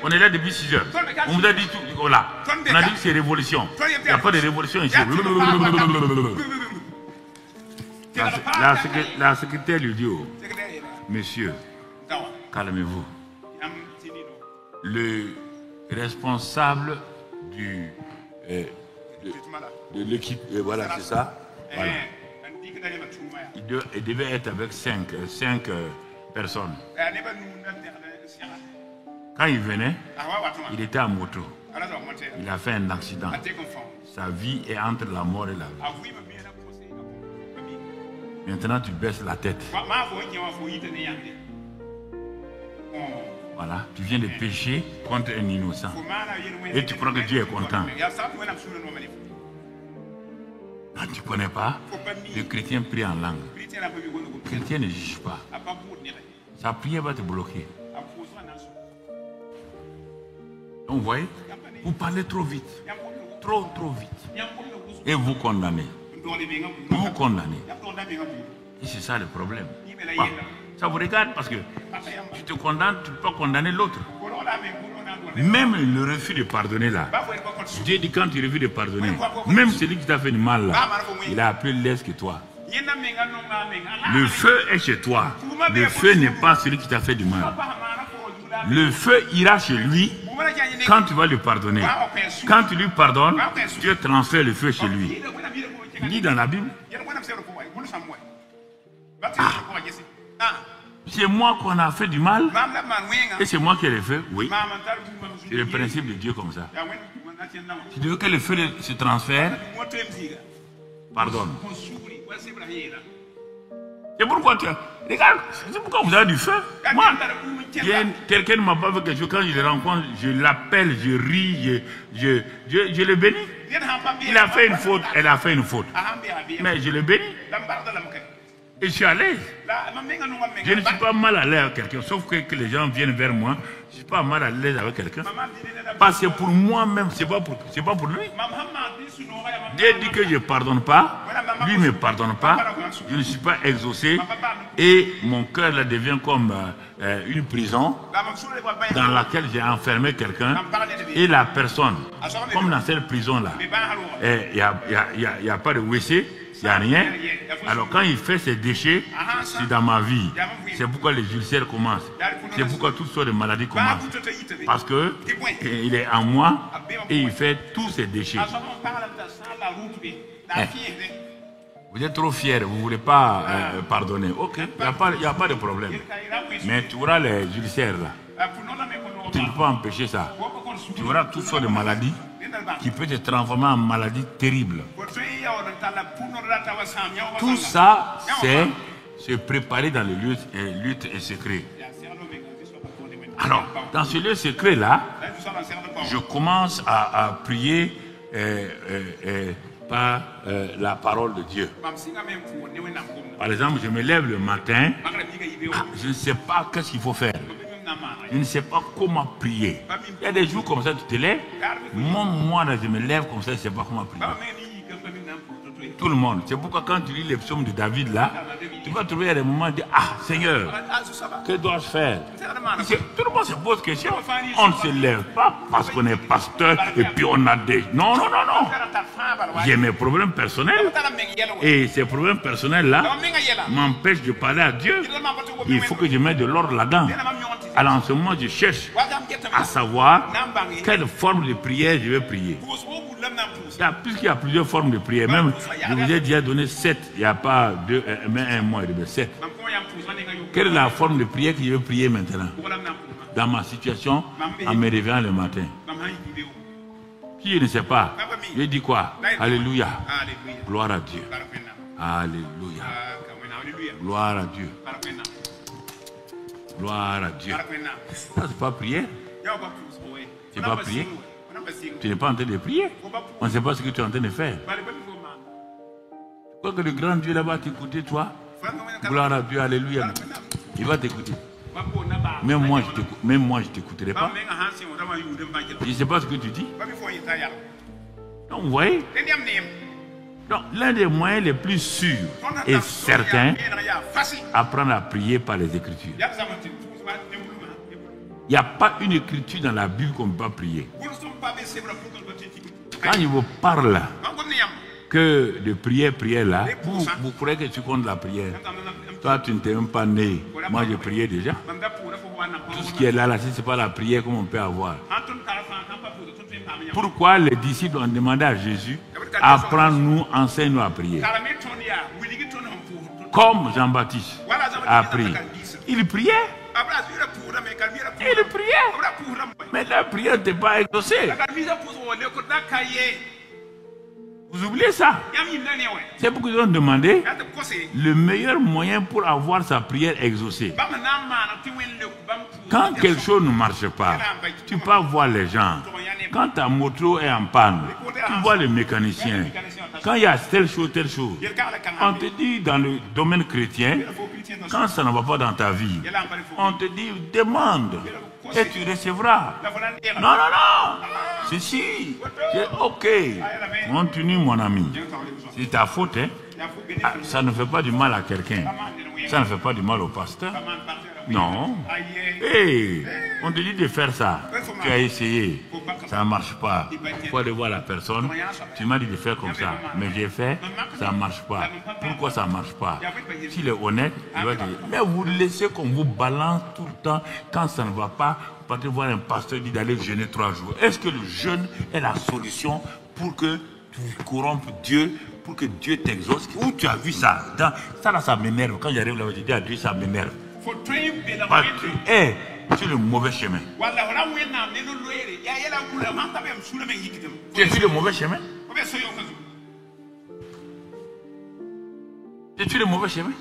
On est là depuis 6 heures. On vous a dit tout. Voilà. On a dit que c'est révolution. Il n'y a pas de révolution ici. La secrétaire lui dit, oh, monsieur, calmez-vous. Le responsable de l'équipe, voilà, c'est ça. Voilà. Il devait être avec 5 personnes. Quand il venait, il était en moto. Il a fait un accident. Sa vie est entre la mort et la vie. Maintenant, tu baisses la tête. Voilà, tu viens de pécher contre un innocent. Et tu crois que Dieu est content. Non, tu ne connais pas? Le chrétien prie en langue. Le chrétien ne juge pas. Sa prière va te bloquer. Donc, vous voyez, vous parlez trop vite. Trop vite. Et vous condamnez. Vous condamnez. Et c'est ça le problème. Bah, ça vous regarde parce que tu te condamnes, tu ne peux pas condamner l'autre. Même le refus de pardonner là. Dieu dit quand tu refuses de pardonner, même celui qui t'a fait du mal là, il a plus l'aise que toi. Le feu est chez toi. Le feu n'est pas celui qui t'a fait du mal. Le feu ira chez lui quand tu vas lui pardonner. Quand tu lui pardonnes, Dieu transfère le feu chez lui. Il dit dans la Bible. C'est moi qu'on a fait du mal et c'est moi qui l'ai fait. Oui. C'est le principe de Dieu comme ça. Tu veux que le feu se transfère, pardonne. C'est pourquoi regarde, c'est pourquoi vous avez du feu. Moi, quelqu'un ne m'a pas fait quelque chose. Quand je le rencontre, je l'appelle, je ris, je le bénis. Il a fait une faute, elle a fait une faute. Mais je le bénis. Et je suis à l'aise. Je ne suis pas mal à l'aise avec quelqu'un, sauf que les gens viennent vers moi. Je ne suis pas mal à l'aise avec quelqu'un. Parce que pour moi-même, ce n'est pas pour lui. Dieu dit que je ne pardonne pas. Lui ne me pardonne pas. Je ne suis pas exaucé. Et mon cœur là devient comme une prison dans laquelle j'ai enfermé quelqu'un. Et la personne, comme dans cette prison-là, il n'y a pas de WC. Il n'y a rien. Alors quand il fait ses déchets, c'est dans ma vie. C'est pourquoi les ulcères commencent. C'est pourquoi toutes sortes de maladies commencent. Parce qu'il est en moi et il fait tous ses déchets. Vous êtes trop fier, vous ne voulez pas pardonner. Ok, il n'y a pas de problème. Mais tu auras les ulcères là. Tu ne peux pas empêcher ça. Tu auras toutes sortes de maladies qui peuvent te transformer en maladie terrible. Tout ça, c'est se préparer dans les lieux luttes et secrets. Alors, dans ce lieu secret-là, je commence à prier par la parole de Dieu. Par exemple, je me lève le matin, je ne sais pas qu'est-ce qu'il faut faire. Je ne sais pas comment prier. Il y a des jours comme ça, tu te lèves. Moi, je me lève comme ça, je ne sais pas comment prier. Tout le monde. C'est pourquoi quand tu lis les psaumes de David là, tu vas trouver à des moments de ah Seigneur, que dois-je faire? Tout le monde se pose question. On ne se lève pas parce qu'on est pasteur et puis on a des... Non. J'ai mes problèmes personnels. Et ces problèmes personnels là m'empêchent de parler à Dieu. Il faut que je mette de l'ordre là-dedans. Alors en ce moment, je cherche à savoir quelle forme de prière je vais prier. Puisqu'il y a plusieurs formes de prière, même je vous ai déjà donné 7, il n'y a pas 2, mais 1 mois et demi, 7. Quelle est la forme de prière que je vais prier maintenant dans ma situation en me réveillant le matin? Si je ne sais pas, je dis quoi? Alléluia. Gloire à Dieu. Alléluia. Gloire à Dieu. Gloire à Dieu. Ça, c'est pas prière. C'est pas prier. Tu n'es pas en train de prier. On ne sait pas ce que tu es en train de faire. Tu crois que le grand Dieu là-bas t'écouter, toi? Gloire à Dieu, alléluia. Il va t'écouter. Même moi, je ne t'écouterai pas. Je ne sais pas ce que tu dis. Donc, vous voyez? Donc, l'un des moyens les plus sûrs et certains, apprendre à prier par les Écritures. Il n'y a pas une écriture dans la Bible qu'on ne peut pas prier. Quand il vous parle que de prière là, vous croyez que tu comptes la prière. Toi, tu ne t'es même pas né. Moi, je priais déjà. Tout ce qui est là, ce n'est pas la prière qu'on peut avoir. Pourquoi les disciples ont demandé à Jésus, apprends-nous, enseigne-nous à prier. Comme Jean-Baptiste a prié. Il priait. Il priait. Mais la prière n'était pas exaucée. Vous oubliez ça? C'est pourquoi ils ont demandé le meilleur moyen pour avoir sa prière exaucée. Quand quelque chose ne marche pas, tu peux voir les gens. Quand ta moto est en panne, tu vois le mécanicien. Quand il y a telle chose, on te dit dans le domaine chrétien, quand ça ne va pas dans ta vie, on te dit demande et tu recevras. Non. Ceci, c'est ok. Continue mon ami. C'est ta faute, hein? Ça ne fait pas du mal à quelqu'un. Ça ne fait pas du mal au pasteur. Non. Hey, on te dit de faire ça. Tu as essayé. Ça ne marche pas. Il faut aller voir la personne. Tu m'as dit de faire comme ça. Mais j'ai fait, ça ne marche pas. Pourquoi ça ne marche pas? S'il est honnête, il va dire, mais vous laissez qu'on vous balance tout le temps. Quand ça ne va pas, vous partez voir un pasteur dit d'aller jeûner 3 jours. Est-ce que le jeûne est la solution pour que tu corrompes Dieu, pour que Dieu t'exauce? Où tu as vu ça? Ça là, ça m'énerve. Quand j'arrive là, je dis à Dieu, ça m'énerve. Tu es sur le mauvais chemin. Tu es sur le mauvais chemin? Tu es sur le mauvais chemin?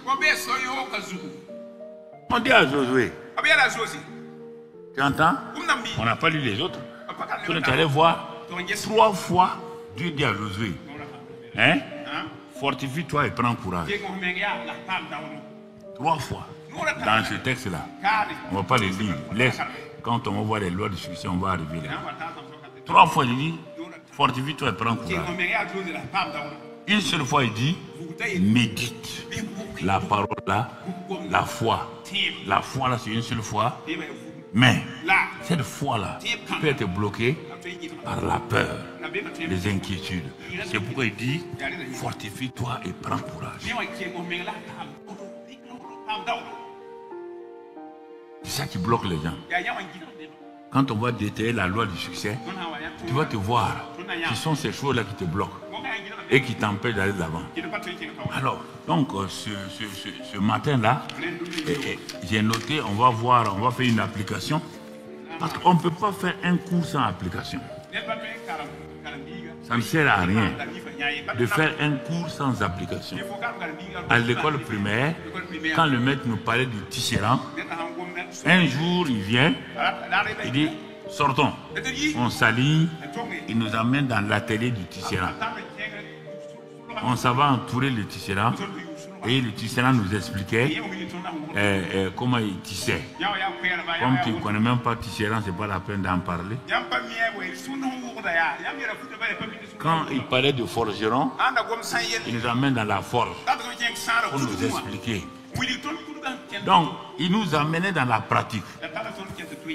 On dit à Josué. Tu entends? On n'a pas lu les autres. On est allé voir 3 fois Dieu dit à Josué. Hein? Fortifie-toi et prends courage. 3 fois. Dans ce texte-là. On ne va pas les lire. Laisse. Quand on va voir les lois de succès, on va arriver là. 3 fois, il dit, fortifie-toi et prends courage. Une seule fois, il dit, médite. La parole là, la foi. La foi là, c'est une seule fois. Mais cette foi-là peut être bloquée par la peur, les inquiétudes. C'est pourquoi il dit, fortifie-toi et prends courage. C'est ça qui bloque les gens. Quand on va détailler la loi du succès, tu vas te voir qui sont ces choses-là qui te bloquent et qui t'empêchent d'aller de l'avant. Alors, donc, ce matin-là, j'ai noté, on va faire une application. Parce qu'on ne peut pas faire un cours sans application. Ça ne sert à rien de faire un cours sans application. À l'école primaire, quand le maître nous parlait du tisserand, un jour il vient, il dit sortons. On s'aligne, il nous amène dans l'atelier du tisserand. On s'en va entourer le tisserand et le tisserand nous expliquait comment il tissait. Comme tu ne connais même pas tisserand, ce n'est pas la peine d'en parler. Quand il parlait de forgeron, il nous amène dans la forge pour nous expliquer. Donc, il nous amenait dans la pratique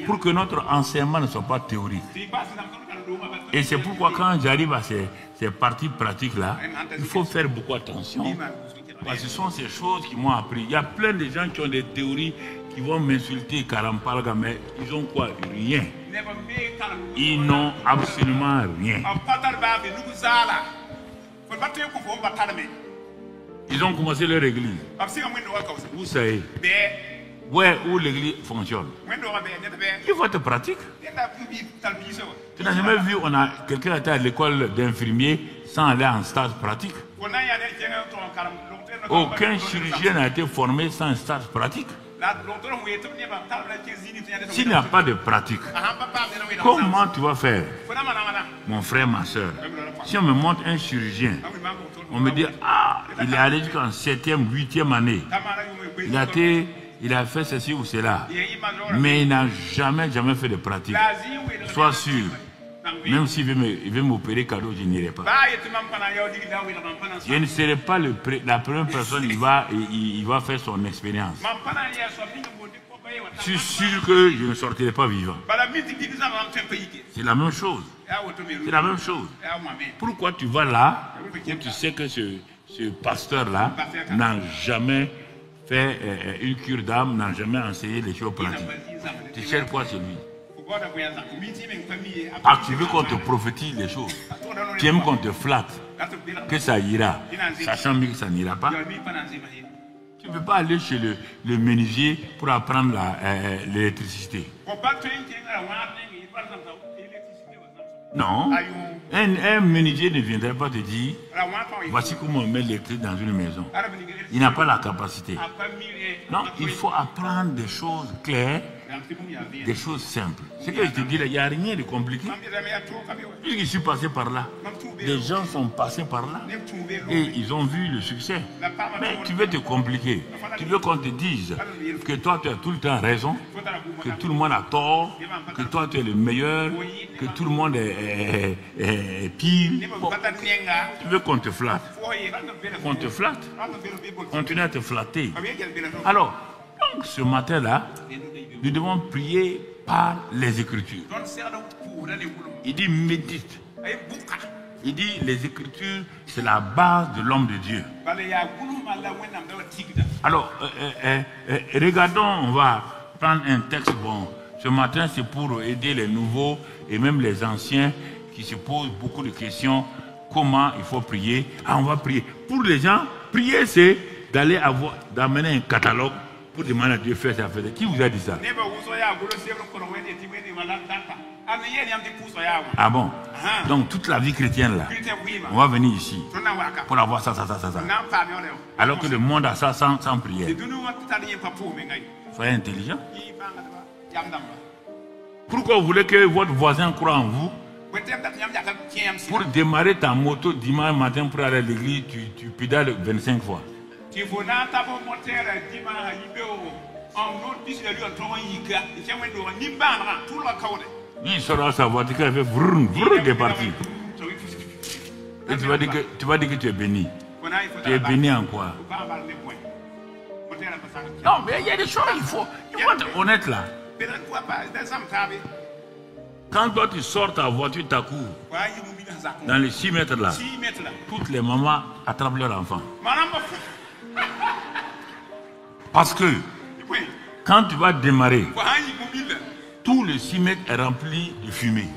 pour que notre enseignement ne soit pas théorique. Et c'est pourquoi quand j'arrive à ces parties pratiques-là, il faut faire beaucoup attention. Parce que ce sont ces choses qui m'ont appris. Il y a plein de gens qui ont des théories qui vont m'insulter, Karampalga, mais ils ont quoi? Rien. Ils n'ont absolument rien. Ils ont commencé leur église. Vous savez où l'église fonctionne. Il faut être pratique. Tu n'as jamais vu quelqu'un était à l'école d'infirmier sans aller en stage pratique. Aucun chirurgien n'a été formé sans un stage pratique. S'il n'y a pas de pratique, comment tu vas faire? Mon frère, ma soeur, si on me montre un chirurgien, on me dit, ah, il est allé jusqu'en 7e, 8e année. Il a fait ceci ou cela, mais il n'a jamais fait de pratique. Sois sûr, même s'il veut m'opérer cadeau, je n'irai pas. Je ne serai pas la première personne, il va faire son expérience. Je suis sûr que je ne sortirai pas vivant. C'est la même chose. C'est la même chose. Pourquoi tu vas là où tu sais que ce pasteur-là n'a jamais fait une cure d'âme, n'a jamais enseigné les choses pratiques? Tu sais quoi c'est lui? Ah, tu veux qu'on te prophétise les choses. Tu aimes qu'on te flatte, que ça ira, sachant que ça n'ira pas. Tu ne peux pas aller chez le menuisier pour apprendre l'électricité. Non. Un menuisier ne viendrait pas te dire voici comment on met l'électricité dans une maison. Il n'a pas la capacité. Non, il faut apprendre des choses claires, des choses simples. Ce que je te dis là, il n'y a rien de compliqué. Je suis passé par là. Des gens sont passés par là et ils ont vu le succès. Mais tu veux te compliquer. Tu veux qu'on te dise que toi tu as tout le temps raison, que tout le monde a tort, que toi tu es le meilleur, que tout le monde est pire. Bon, tu veux qu'on te flatte. Qu'on te flatte. Continue à te flatter. Alors, donc ce matin-là, nous devons prier par les Écritures. Il dit médite. Il dit les Écritures, c'est la base de l'homme de Dieu. Alors, regardons, on va prendre un texte bon. Ce matin, c'est pour aider les nouveaux et même les anciens qui se posent beaucoup de questions. Comment il faut prier? Ah, on va prier. Pour les gens, prier, c'est d'amener un catalogue pour demander à Dieu de faire sa fête. Qui vous a dit ça? Ah bon? Donc toute la vie chrétienne là, on va venir ici pour avoir ça. Alors que le monde a ça sans prière. Soyez intelligent. Pourquoi vous voulez que votre voisin croie en vous Pour démarrer ta moto dimanche matin pour aller à l'église, tu pédales 25 fois. Lui, il sort sa voiture, il fait vroom, vroom, il est parti. Et tu vas dire que tu es béni. Tu es béni en quoi? Non, mais il y a des choses, il faut être honnête là. Quand toi tu sors ta voiture, ta cour, dans les 6 mètres là, toutes les mamans attrapent leur enfant. Parce que quand tu vas démarrer, tout le 6 mètres est rempli de fumée.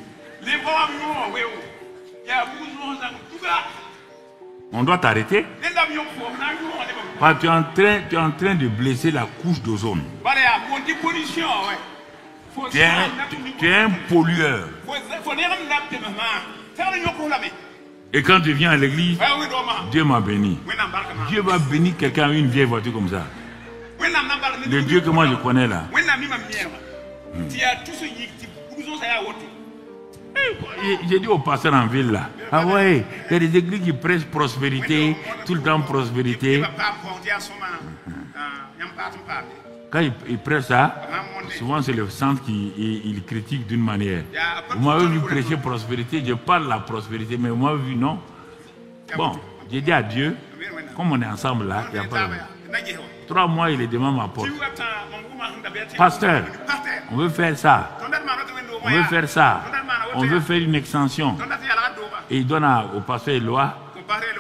On doit t'arrêter. Parce que tu es en train de blesser la couche d'ozone. Tu es un pollueur. Et quand tu viens à l'église, Dieu m'a béni. Dieu va bénir quelqu'un avec une vieille voiture comme ça. Le Dieu que moi je connais là. J'ai dit au pasteur en ville là, ah ouais, il y a des églises qui prêchent prospérité, tout le temps prospérité. Quand ils prêchent ça, souvent c'est le centre qui critique d'une manière. Vous m'avez vu prêcher prospérité, je parle de la prospérité, mais vous m'avez vu non. Bon, j'ai dit à Dieu, comme on est ensemble là, il n'y a pas de... 3 mois, il est devant ma porte. Pasteur, on veut faire ça. On veut faire ça. On veut faire une extension. Et il donne au pasteur Éloi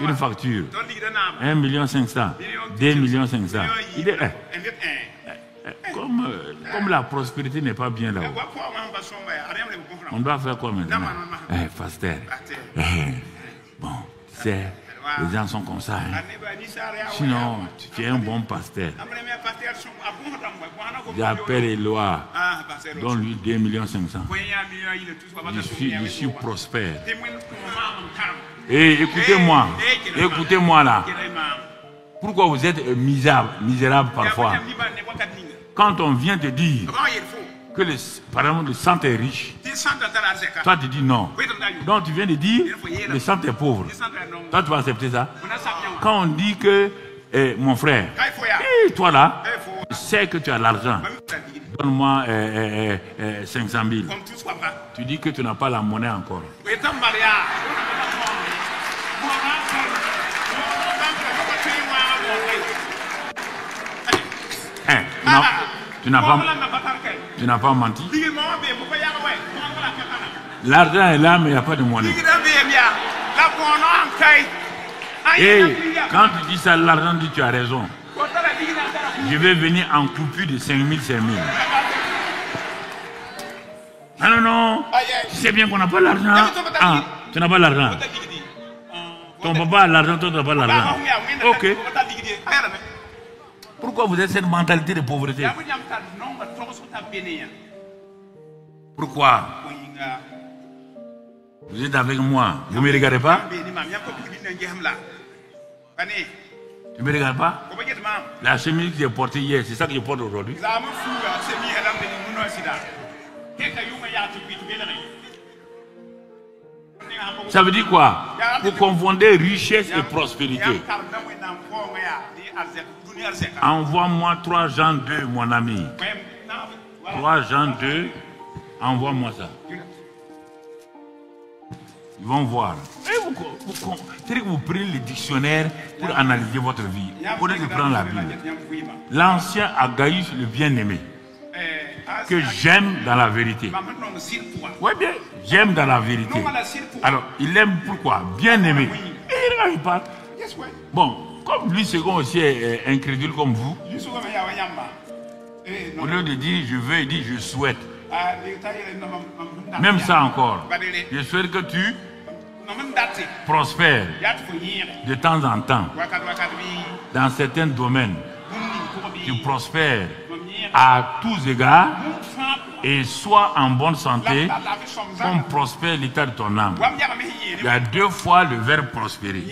une facture. 1 500 000, 2 500 000. Il est, comme la prospérité n'est pas bien là-haut, on doit faire quoi maintenant? Pasteur, bon, tu sais, les gens sont comme ça. Hein. Sinon, tu es un bon pasteur. J'appelle Éloi, donne-lui 2 500 000. Je suis prospère. Et écoutez-moi là. Pourquoi vous êtes misérable parfois? Quand on vient te dire que par exemple le centre est riche, toi tu dis non. Donc tu viens de dire le centre est pauvre. Toi tu vas accepter ça? Quand on dit que mon frère, toi là, je sais que tu as l'argent, donne-moi 500 000. Tu dis que tu n'as pas la monnaie encore. Tu n'as pas menti. L'argent est là, mais il n'y a pas de monnaie. Et quand tu dis ça, l'argent dit tu as raison. Je vais venir en coupure de 5 000, 5 000. Ah non, non. Tu sais bien qu'on n'a pas l'argent. Ah, tu n'as pas l'argent. Ton papa a l'argent, toi tu n'as pas l'argent. Ok. Pourquoi vous avez cette mentalité de pauvreté? Pourquoi? Vous êtes avec moi. Vous ne me regardez pas? Tu ne me regardes pas? La chemise que j'ai portée hier, c'est ça que je porte aujourd'hui. Ça veut dire quoi? Vous confondez richesse et prospérité. Envoie-moi 3 Jean 2, mon ami. 3 Jean 2, envoie-moi ça. Ils vont voir. C'est que vous prenez le dictionnaire pour analyser votre vie. Pour prendre la Bible. L'ancien Agaïs, le bien-aimé, que j'aime dans la vérité. Oui, bien, j'aime dans la vérité. Alors, il aime pourquoi? Bien-aimé. Et il parle. Bon, comme lui, second aussi est incrédule comme vous, au lieu de dire je veux, il dit je souhaite. Même ça encore. Je souhaite que tu prospères de temps en temps dans certains domaines. Tu prospères à tous égards et sois en bonne santé comme prospère l'état de ton âme. Il y a 2 fois le verbe prospérer.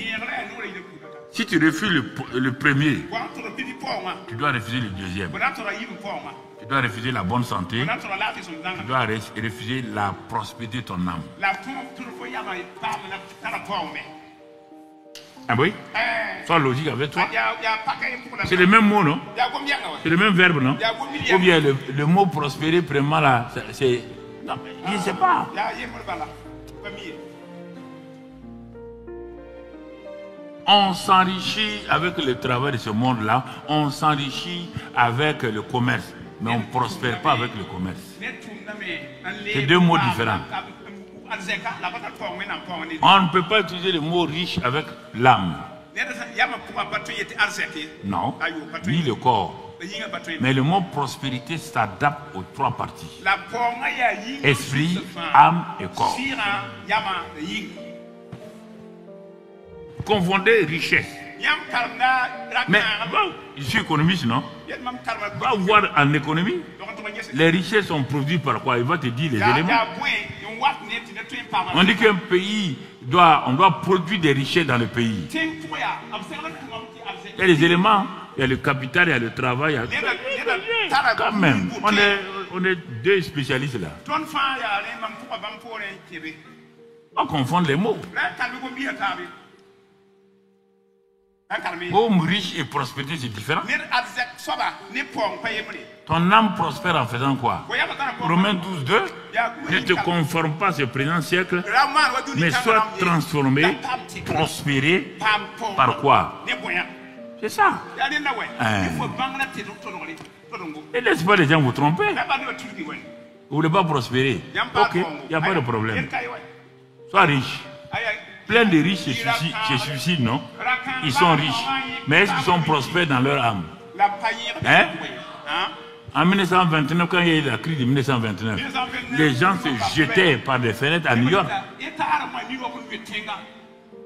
Si tu refuses le premier, tu dois refuser le deuxième. Tu dois refuser la bonne santé. Tu dois refuser la prospérité de ton âme. Ah oui? Sois logique avec toi. C'est le même mot, non? C'est le même verbe, non? Ou bien le mot prospérer, vraiment là, c'est... Non, je ne sais pas. On s'enrichit avec le travail de ce monde-là, on s'enrichit avec le commerce, mais on ne prospère pas avec le commerce. C'est deux mots différents. On ne peut pas utiliser le mot riche avec l'âme. Non, ni le corps. Mais le mot prospérité s'adapte aux trois parties. Esprit, âme et corps. Confondez richesse. Mais je suis économiste, non? Va voir en économie. Les richesses sont produites par quoi? Il va te dire les éléments. On dit qu'un pays on doit produire des richesses dans le pays. Il y a les éléments, il y a le capital, il y a le travail. Quand même, on est deux spécialistes là. On confond les mots. Homme riche et prospérité, c'est différent. Ton âme prospère en faisant quoi? Romains 12, 2. Ne te conforme pas à ce présent siècle, mais sois transformé, prospéré par quoi? C'est ça. Et laisse pas les gens vous tromper. Vous ne voulez pas prospérer? Ok, il n'y a pas de problème. Sois riche. Plein de riches se suicident, non? Ils sont riches. Mais est-ce qu'ils sont prospères dans leur âme? Hein? En 1929, quand il y a eu la crise de 1929, les gens se jetaient par des fenêtres à New York.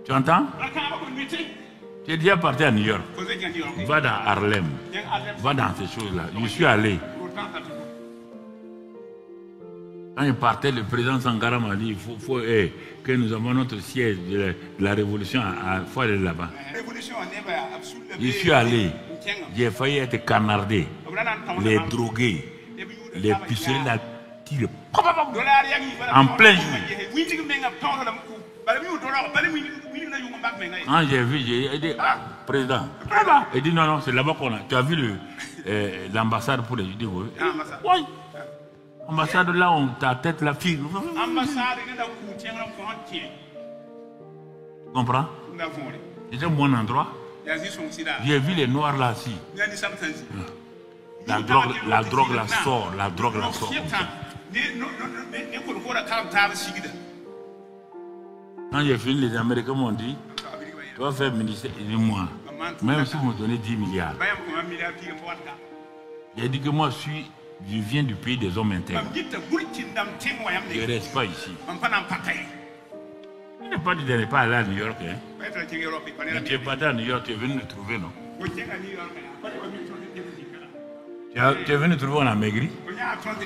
Tu entends? Tu es déjà parti à New York. Va dans Harlem. Va dans ces choses-là. Je suis allé. Quand il partait, le président Sankara m'a dit que nous avons notre siège de la révolution, il faut aller là-bas. Je suis allé, j'ai failli être canardé, les drogués, les pistolets, la tirent en plein jour. Quand j'ai vu, j'ai dit, président, il dit non, c'est là-bas qu'on a. Tu as vu l'ambassade pour les Judéos? Oui. Ambassade là, ta tête la fille. Tu comprends? C'est un bon endroit. J'ai vu les noirs là assis. La drogue la sort, la drogue la sort. Quand j'ai fini, les Américains m'ont dit, tu vas faire ministère de moi. Même si vous me donnez 10 milliards. J'ai dit que moi je viens du pays des hommes internes. Je ne reste pas ici. Il n'est pas dit de ne pas aller à New York. Hein? Mais tu n'es pas allé à New York, tu es venu nous trouver, non? Tu es venu nous trouver en Amérique.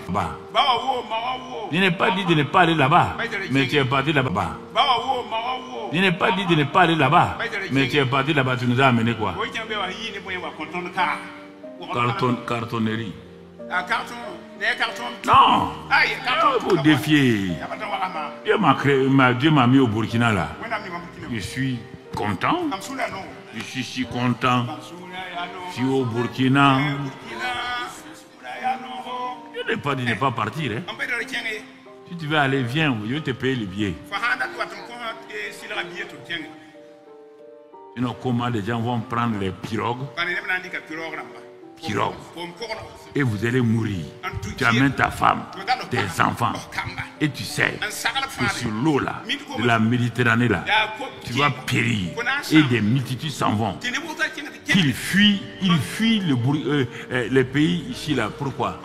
Bah. Je n'ai pas dit de ne pas aller là-bas, mais tu es parti là-bas. Je n'ai pas dit de ne pas aller là-bas, mais tu es parti là-bas, tu nous as amené quoi? Cartonnerie. Non, il faut défier. Dieu m'a mis au Burkina là. Je suis content. Je suis si content. Je suis au Burkina. Je n'ai pas dit de ne pas partir. Hein. Si tu veux aller, viens, je vais te payer le billet. Sinon, comment les gens vont prendre les pirogues? Et vous allez mourir. Tu amènes ta femme, tes enfants, et tu sais que sur l'eau là, de la Méditerranée là, tu vas périr et des multitudes s'en vont. Ils fuient les pays ici là. Pourquoi?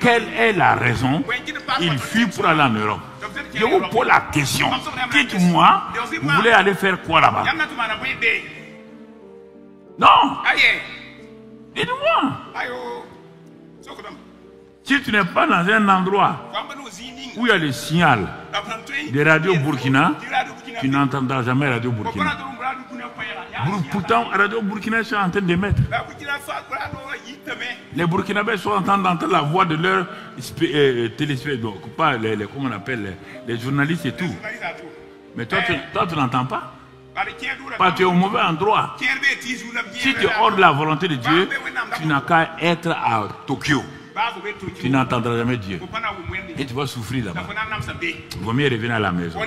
Quelle est la raison? Ils fuient pour aller en Europe. Je vous pose la question. Dites-moi, vous voulez aller faire quoi là-bas? Non. Dites-moi. Si tu n'es pas dans un endroit où il y a le signal de Radio Burkina, tu n'entendras jamais Radio Burkina. Pourtant, Radio Burkina sont en train de mettre. Les Burkinabés sont en train d'entendre la voix de leurs téléspectateurs, pas comment on appelle, les journalistes et tout. Mais toi, tu n'entends pas. Parce que tu es au mauvais endroit. Si tu es hors de la volonté de Dieu, tu n'as qu'à être à Tokyo. Tu n'entendras jamais Dieu. Et tu vas souffrir là-bas. Il vaut mieux revenir à la maison.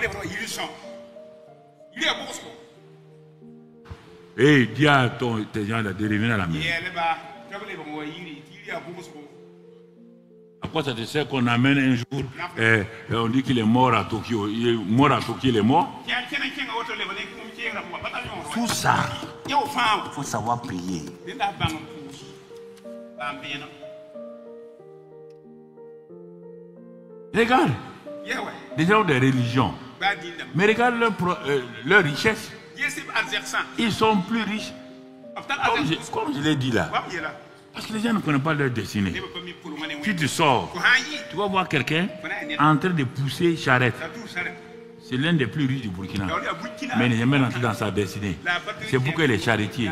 Et dis à tes gens de revenir à la maison. À quoi ça te sert qu'on amène un jour, on dit qu'il est mort à Tokyo. Il est mort à Tokyo, il est mort. Tout ça, il faut savoir prier. Regarde, des gens des religions. Mais regarde leur richesse. Ils sont plus riches. Comme je l'ai dit là. Parce que les gens ne connaissent pas leur destinée. Puis tu sors, tu vas voir quelqu'un en train de pousser charrette. C'est l'un des plus riches du Burkina. Mais il n'est jamais rentré dans sa destinée. C'est pourquoi il est charretier.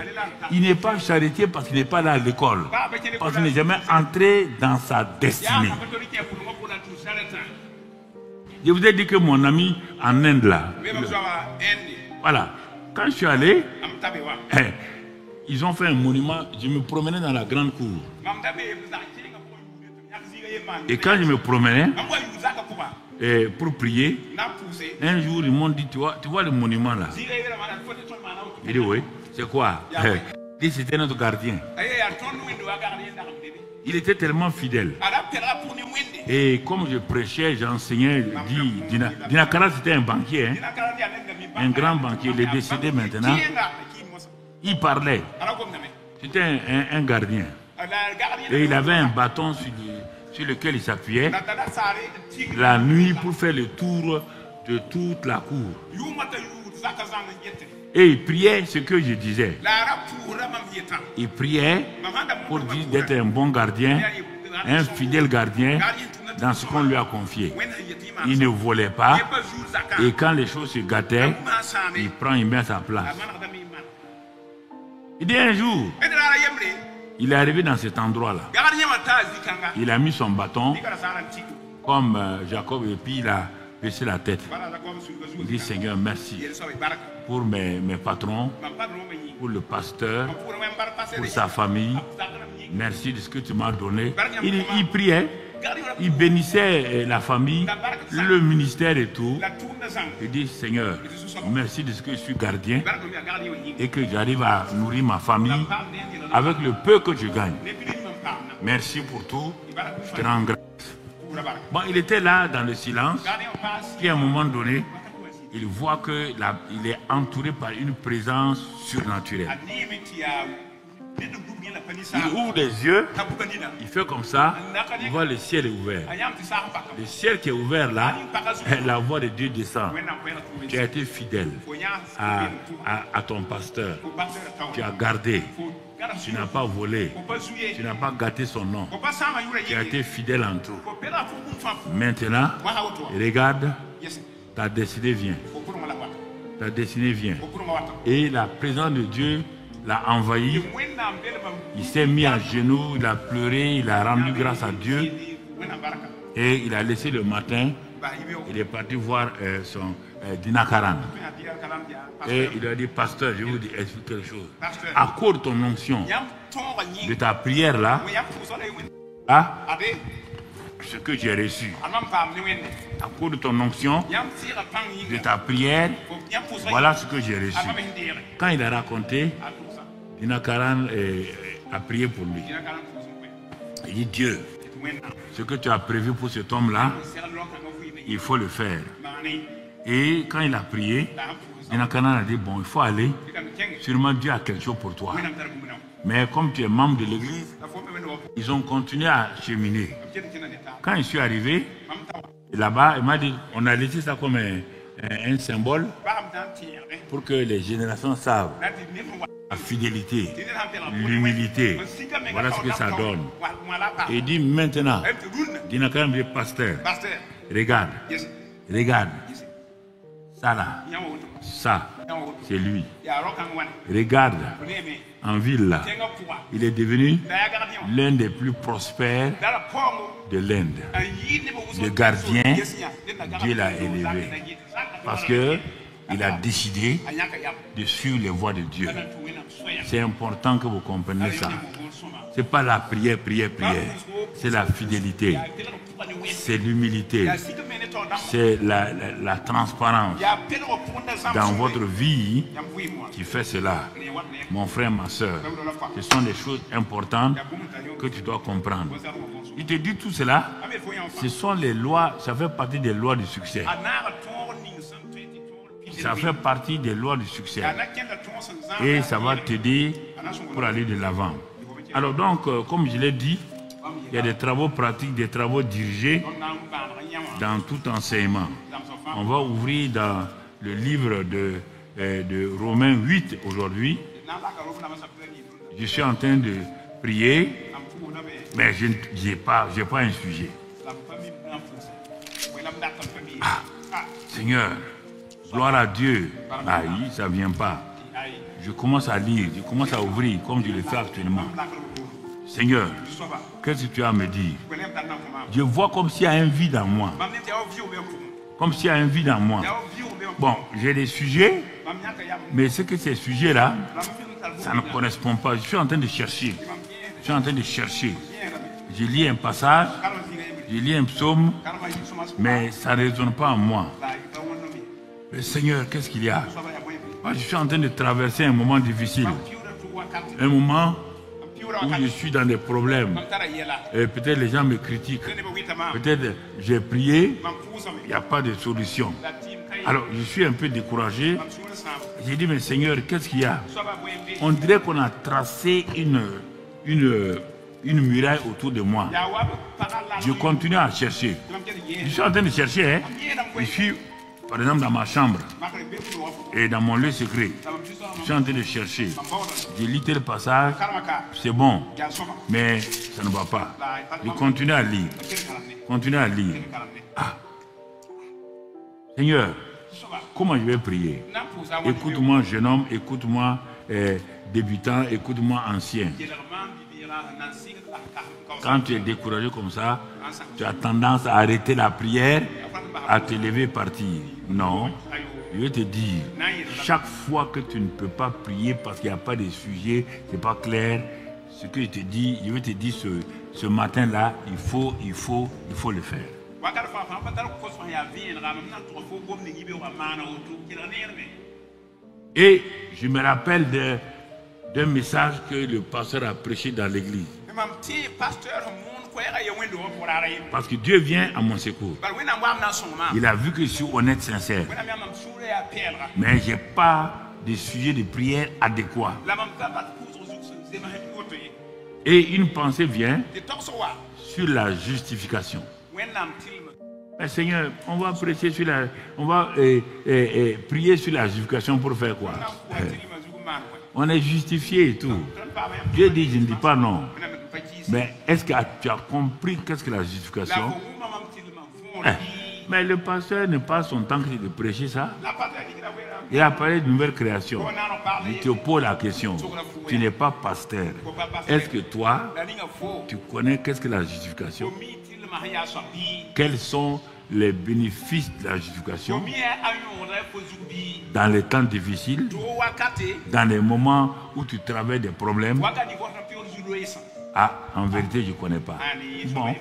Il n'est pas charretier parce qu'il n'est pas là à l'école. Parce qu'il n'est jamais entré dans sa destinée. Je vous ai dit que mon ami en Inde là, voilà, quand je suis allé, ils ont fait un monument, je me promenais dans la grande cour. Et quand je me promenais pour prier, un jour ils m'ont dit, tu vois le monument là? J'ai dit oui, c'est quoi? Il dit c'était notre gardien. Il était tellement fidèle. Et comme je prêchais, j'enseignais, Dinakara c'était un banquier, hein? Un grand banquier, il est décédé maintenant. Il parlait. C'était un gardien. Et il avait un bâton sur lequel il s'appuyait la nuit pour faire le tour de toute la cour. Et il priait ce que je disais. Il priait pour dire d'être un bon gardien, un fidèle gardien dans ce qu'on lui a confié. Il ne volait pas. Et quand les choses se gâtaient, il met à sa place. Il dit un jour, il est arrivé dans cet endroit-là. Il a mis son bâton comme Jacob et puis il a baissé la tête. Il dit Seigneur, merci pour mes patrons, pour le pasteur, pour sa famille. Merci de ce que tu m'as donné. Il priait, il bénissait la famille, le ministère et tout. Il dit Seigneur, merci de ce que je suis gardien et que j'arrive à nourrir ma famille avec le peu que je gagne. Merci pour tout. Je te rends grâce. Bon, il était là dans le silence. Puis à un moment donné, il voit qu'il est entouré par une présence surnaturelle. Il ouvre les yeux, il fait comme ça, il voit le ciel est ouvert. Le ciel qui est ouvert là, la voix de Dieu descend. Tu as été fidèle à ton pasteur. Tu as gardé. Tu n'as pas volé. Tu n'as pas gâté son nom. Tu as été fidèle en tout. Maintenant, regarde, ta destinée vient. Ta destinée vient. Et la présence de Dieu l'a envahi. Il s'est mis à genoux, il a pleuré, il a rendu grâce à Dieu. Et il a laissé le matin, il est parti voir son Dinakaran. Et il a dit, pasteur, je vous dis expliquer quelque chose. À cause de ton onction, de ta prière là, ce que j'ai reçu, à cause de ton onction, de ta prière, voilà ce que j'ai reçu. Quand il a raconté, Dinakaran a prié pour lui. Il dit, Dieu, ce que tu as prévu pour cet homme-là, il faut le faire. Et quand il a prié, Dinakaran a dit, bon, il faut aller. Sûrement Dieu a quelque chose pour toi. Mais comme tu es membre de l'église, ils ont continué à cheminer. Quand je suis arrivé, là-bas, il m'a dit, on a laissé ça comme un symbole pour que les générations savent la fidélité, l'humilité. Voilà ce que ça donne. Et il dit maintenant, Dinakaran dit, pasteur, regarde, ça là, ça, C'est lui. Regarde, en ville là, il est devenu l'un des plus prospères de l'Inde. Le gardien, Dieu l'a élevé. Parce qu'il a décidé de suivre les voies de Dieu. C'est important que vous compreniez ça. Ce n'est pas la prière. C'est la fidélité. C'est l'humilité. C'est la transparence dans votre vie qui fait cela. Mon frère, ma soeur, ce sont des choses importantes que tu dois comprendre. Il te dit tout cela, ce sont les lois, ça fait partie des lois du succès. Ça fait partie des lois du succès. Et ça va t'aider pour aller de l'avant. Alors donc, comme je l'ai dit, il y a des travaux pratiques, des travaux dirigés dans tout enseignement. On va ouvrir dans le livre de Romains 8 aujourd'hui. Je suis en train de prier, mais je n'ai pas un sujet. Ah, Seigneur, gloire à Dieu. Aïe, ça ne vient pas. Je commence à lire, je commence à ouvrir comme je le fais actuellement. Seigneur, qu'est-ce que tu as à me dire? Je vois comme s'il y a un vide en moi. Comme s'il y a un vide en moi. Bon, j'ai des sujets, mais ce que ces sujets-là, ça ne correspond pas. Je suis en train de chercher. Je lis un passage, je lis un psaume, mais ça ne résonne pas en moi. Mais Seigneur, qu'est-ce qu'il y a? Moi, je suis en train de traverser un moment difficile. Un moment où je suis dans des problèmes. Peut-être les gens me critiquent. Peut-être j'ai prié, il n'y a pas de solution. Alors, je suis un peu découragé. J'ai dit, mais Seigneur, qu'est-ce qu'il y a? On dirait qu'on a tracé une muraille autour de moi. Je continue à chercher. Je suis en train de chercher. Hein? Je suis, par exemple, dans ma chambre et dans mon lieu secret. Je suis en train de chercher. J'ai lu tel passage, c'est bon, mais ça ne va pas. Je continue à lire. Ah. Seigneur, comment je vais prier? Écoute-moi, jeune homme, écoute-moi, débutant, écoute-moi, ancien. Quand tu es découragé comme ça, tu as tendance à arrêter la prière, à te lever et partir. Non, je vais te dire, chaque fois que tu ne peux pas prier parce qu'il n'y a pas de sujet, ce n'est pas clair, ce que je te dis, je vais te dire ce matin-là, il faut le faire. Et je me rappelle d'un message que le pasteur a prêché dans l'église. Parce que Dieu vient à mon secours. Il a vu que je suis honnête, sincère. Mais je n'ai pas de sujet de prière adéquat. Et une pensée vient sur la justification. Mais Seigneur, on va prêcher sur prier sur la justification pour faire quoi? On est justifié et tout. Dieu dit, je ne dis pas non. Mais est-ce que tu as compris qu'est-ce que la justification? Mais le pasteur ne passe son temps que de prêcher ça. Il a parlé de nouvelle création. Je te pose la question. Tu n'es pas pasteur. Est-ce que toi, tu connais qu'est-ce que la justification? Quels sont les bénéfices de la justification dans les temps difficiles, dans les moments où tu traverses des problèmes? Ah, en vérité, je ne connais pas. Bon.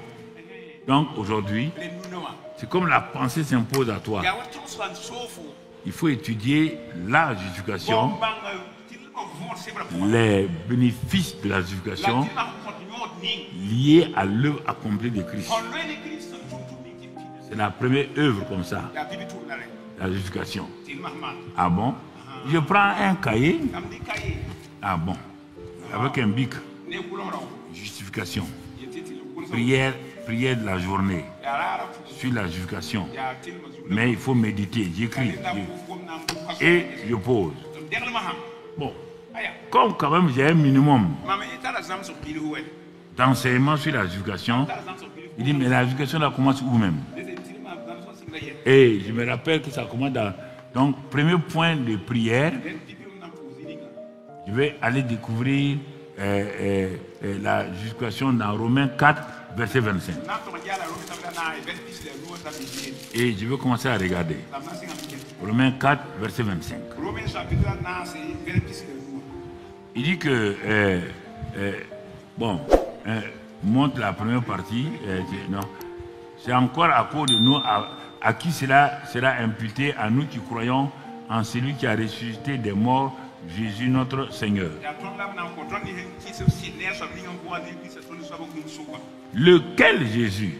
Donc aujourd'hui, c'est comme la pensée s'impose à toi. Il faut étudier la justification, les bénéfices de la justification liés à l'œuvre accomplie de Christ. C'est la première œuvre comme ça, la justification. Ah bon? Je prends un cahier. Ah bon? Avec un bic. Justification. Prière de la journée. Sur la justification. Mais il faut méditer. J'écris. Et je pose. Bon. Comme quand même j'ai un minimum d'enseignement sur la justification, il dit, mais la justification là commence où même? Et je me rappelle que ça commence dans Donc, premier point de prière, je vais aller découvrir la justification dans Romains 4, verset 25. Et je vais commencer à regarder. Romains 4, verset 25. Il dit que, montre la première partie, non, c'est encore à cause de nous, à qui cela sera imputé, à nous qui croyons en celui qui a ressuscité des morts, Jésus notre Seigneur. Lequel Jésus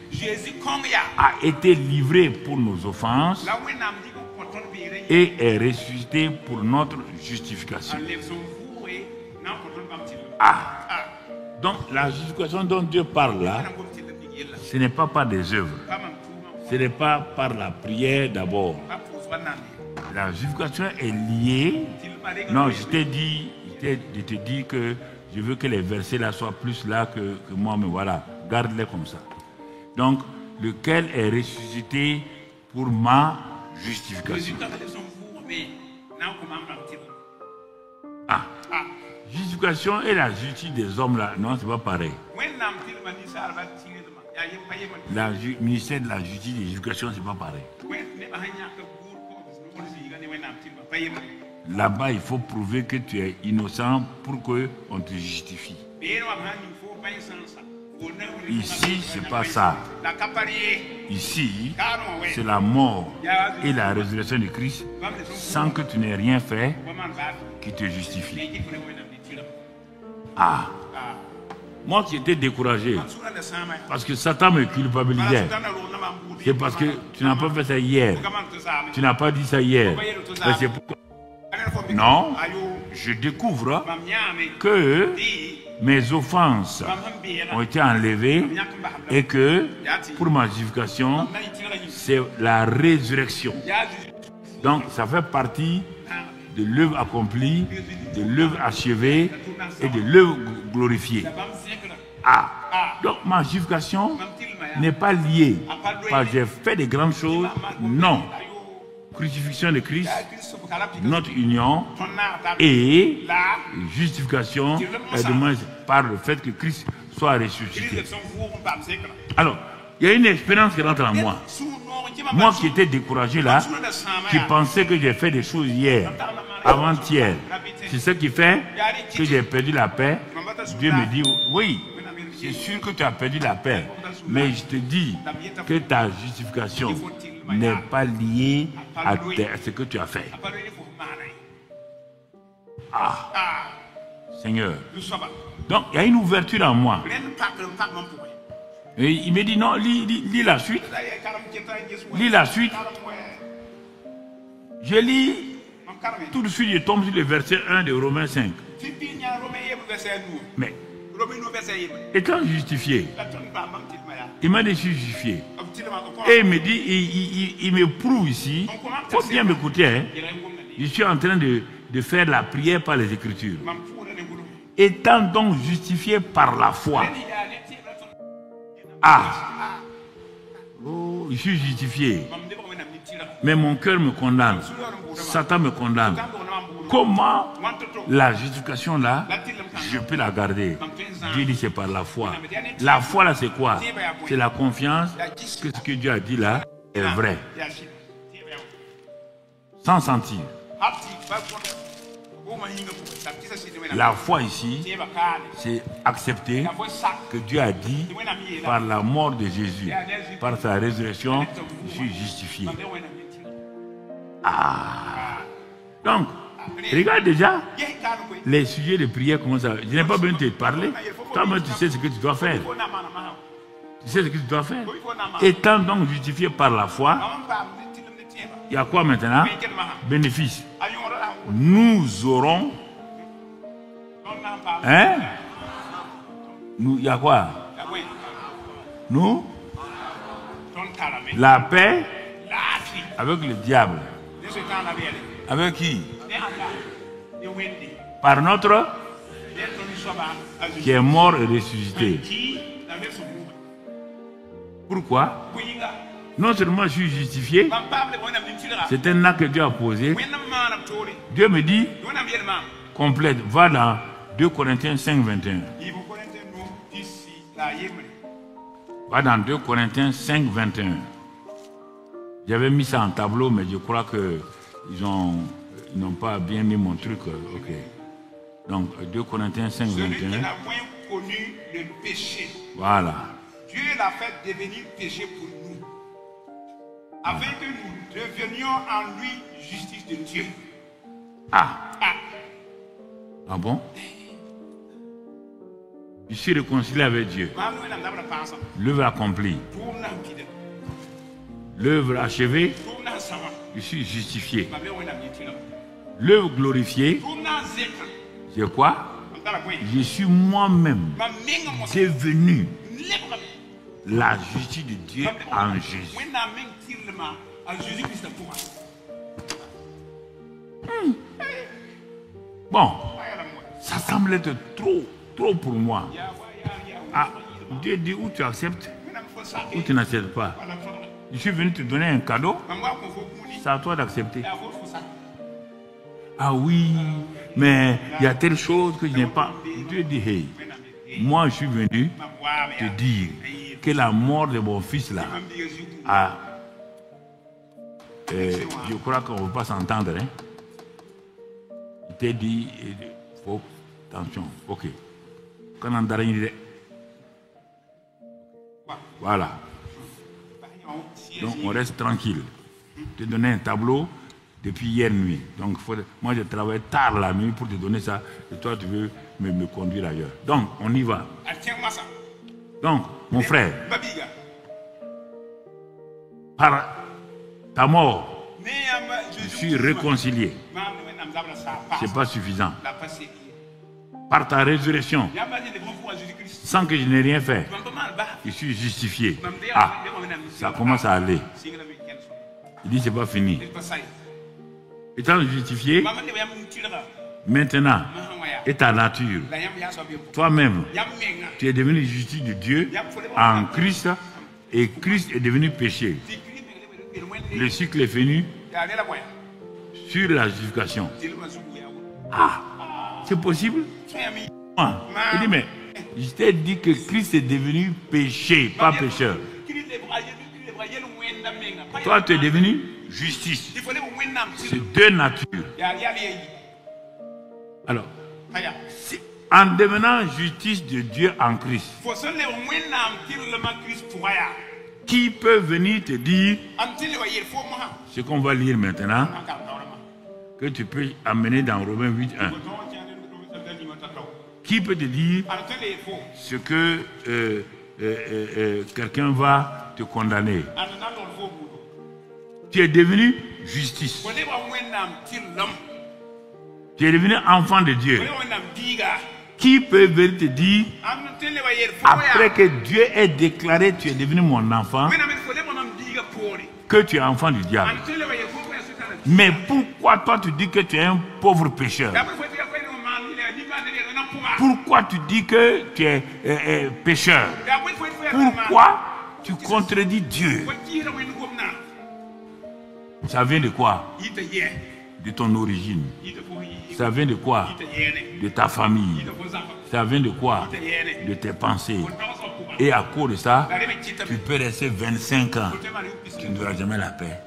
a été livré pour nos offenses et est ressuscité pour notre justification. Donc la justification dont Dieu parle là, ce n'est pas par des œuvres. Ce n'est pas par la prière d'abord. La justification est liée. Non, je t'ai dit, je te dis que je veux que les versets là soient plus là que moi, mais voilà, garde-les comme ça. Donc, lequel est ressuscité pour ma justification. Justification et la justice des hommes là, non, c'est pas pareil. Le ministère de la justice et de l'éducation, c'est pas pareil. Là-bas, il faut prouver que tu es innocent pour qu'on te justifie. Ici, c'est pas ça. Ici, c'est la mort et la résurrection de Christ sans que tu n'aies rien fait qui te justifie. Moi qui étais découragé parce que Satan me culpabilisait. C'est parce que tu n'as pas fait ça hier. Tu n'as pas dit ça hier. C'est pourquoi... Non, je découvre que mes offenses ont été enlevées et que pour ma justification, c'est la résurrection. Donc ça fait partie de l'œuvre accomplie, de l'œuvre achevée et de l'œuvre glorifiée. Donc ma justification n'est pas liée parce que j'ai fait de grandes choses. Non. Crucifixion de Christ, notre union et justification par le fait que Christ soit ressuscité. Alors, il y a une expérience qui rentre en moi. Moi qui étais découragé là, qui pensais que j'ai fait des choses hier, avant-hier. C'est ce qui fait que j'ai perdu la paix. Dieu me dit, oui, c'est sûr que tu as perdu la paix. Mais je te dis que ta justification n'est pas liée à ce que tu as fait. Seigneur. Donc, il y a une ouverture en moi. Et il me dit, non, lis la suite. Lis la suite. Je lis, tout de suite, je tombe sur le verset 1 de Romains 5. Mais, étant justifié, il m'a dit, je suis justifié. Et il me dit, il me prouve ici, il faut bien m'écouter, hein, je suis en train de faire la prière par les Écritures. Étant donc justifié par la foi. Je suis justifié. Mais mon cœur me condamne. Satan me condamne. Comment la justification là, je peux la garder? Dieu dit c'est par la foi. La foi là c'est quoi? C'est la confiance que ce que Dieu a dit là est vrai. Sans sentir. La foi ici, c'est accepter que Dieu a dit par la mort de Jésus, par sa résurrection, je suis justifié. Donc, regarde déjà les sujets de prière, comment ça. Je n'ai pas besoin de te parler. Toi-même, tu sais ce que tu dois faire. Tu sais ce que tu dois faire. Étant donc justifié par la foi, il y a quoi maintenant? Bénéfice. Nous aurons. Hein? Il y a quoi? Nous? La paix avec le diable. Avec qui? Par notre qui est mort et ressuscité. Pourquoi? Non seulement je suis justifié, c'est un acte que Dieu a posé. Dieu me dit, complète, va dans 2 Corinthiens 5, 21. Va dans 2 Corinthiens 5, 21. J'avais mis ça en tableau, mais je crois qu'ils n'ont pas bien mis mon truc. Ok. Donc 2 Corinthiens 5, 21. Celui qui n'a point connu le péché. Voilà. Dieu l'a fait devenir péché pour nous, afin que nous devenions en lui justice de Dieu. Ah bon? Je suis réconcilié avec Dieu. L'œuvre accomplie. L'œuvre achevée. Je suis justifié. L'œuvre glorifiée. C'est quoi? Je suis moi-même devenu la justice de Dieu en Jésus. Bon, ça semble être trop pour moi. Ah, Dieu dit où tu acceptes, ou tu n'acceptes pas. Je suis venu te donner un cadeau, c'est à toi d'accepter. Ah oui, mais il y a telle chose que je n'ai pas. Dieu dit, hey, moi je suis venu te dire que la mort de mon fils là je crois qu'on ne va pas s'entendre. Hein? Il t'a dit, faut, attention, ok. Voilà. Donc on reste tranquille. Je te donner un tableau depuis hier nuit. Donc moi je travaille tard la nuit pour te donner ça. Et toi tu veux me conduire ailleurs. Donc on y va. Donc mon frère, par ta mort, je suis réconcilié. C'est pas suffisant. Par ta résurrection, sans que je n'ai rien fait, je suis justifié. Ah, ça commence à aller. Il dit c'est pas fini. Étant justifié, maintenant, et ta nature, toi-même, tu es devenu justice de Dieu en Christ, et Christ est devenu péché. Le cycle est fini sur la justification. Ah, c'est possible? Il dit, mais je t'ai dit que Christ est devenu péché, pas pécheur. Toi, tu es devenu justice. C'est deux natures. Alors, en devenant justice de Dieu en Christ, qui peut venir te dire ce qu'on va lire maintenant, que tu peux amener dans Romains 8.1? Qui peut te dire ce que quelqu'un va te condamner? Tu es devenu justice. Tu es devenu enfant de Dieu. Qui peut venir te dire, après que Dieu ait déclaré tu es devenu mon enfant, que tu es enfant du diable? Mais pourquoi toi tu dis que tu es un pauvre pécheur? Pourquoi tu dis que tu es pécheur? Pourquoi tu contredis Dieu? Ça vient de quoi? De ton origine. Ça vient de quoi? De ta famille. Ça vient de quoi? De tes pensées. Et à cause de ça, tu peux rester 25 ans. Tu n'auras jamais la paix.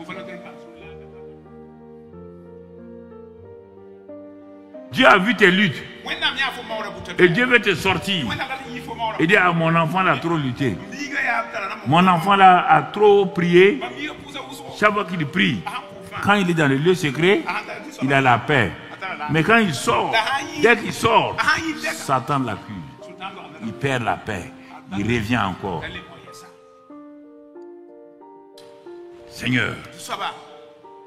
Dieu a vu tes luttes. Et Dieu veut te sortir. Et dit à mon enfant là a trop lutté. Mon enfant là a trop prié. Chaque fois qu'il prie, quand il est dans le lieu secret, il a la paix. Mais quand il sort, dès qu'il sort, Satan l'accuse. Il perd la paix. Il revient encore. Seigneur,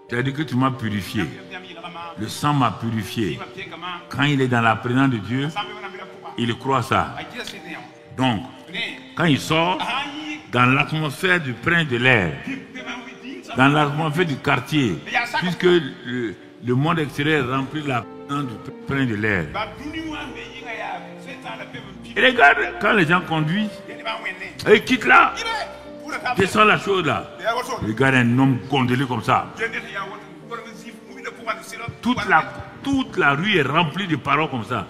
tu as dit que tu m'as purifié. Le sang m'a purifié. Quand il est dans la présence de Dieu, il croit ça. Donc, quand il sort, dans l'atmosphère du prince de l'air, dans l'atmosphère du quartier, puisque le monde extérieur remplit la présence du prince de l'air. Et regarde, quand les gens conduisent, ils quittent là. Descends la chose là. Regarde un homme gondolé comme ça. Toute la rue est remplie de paroles comme ça.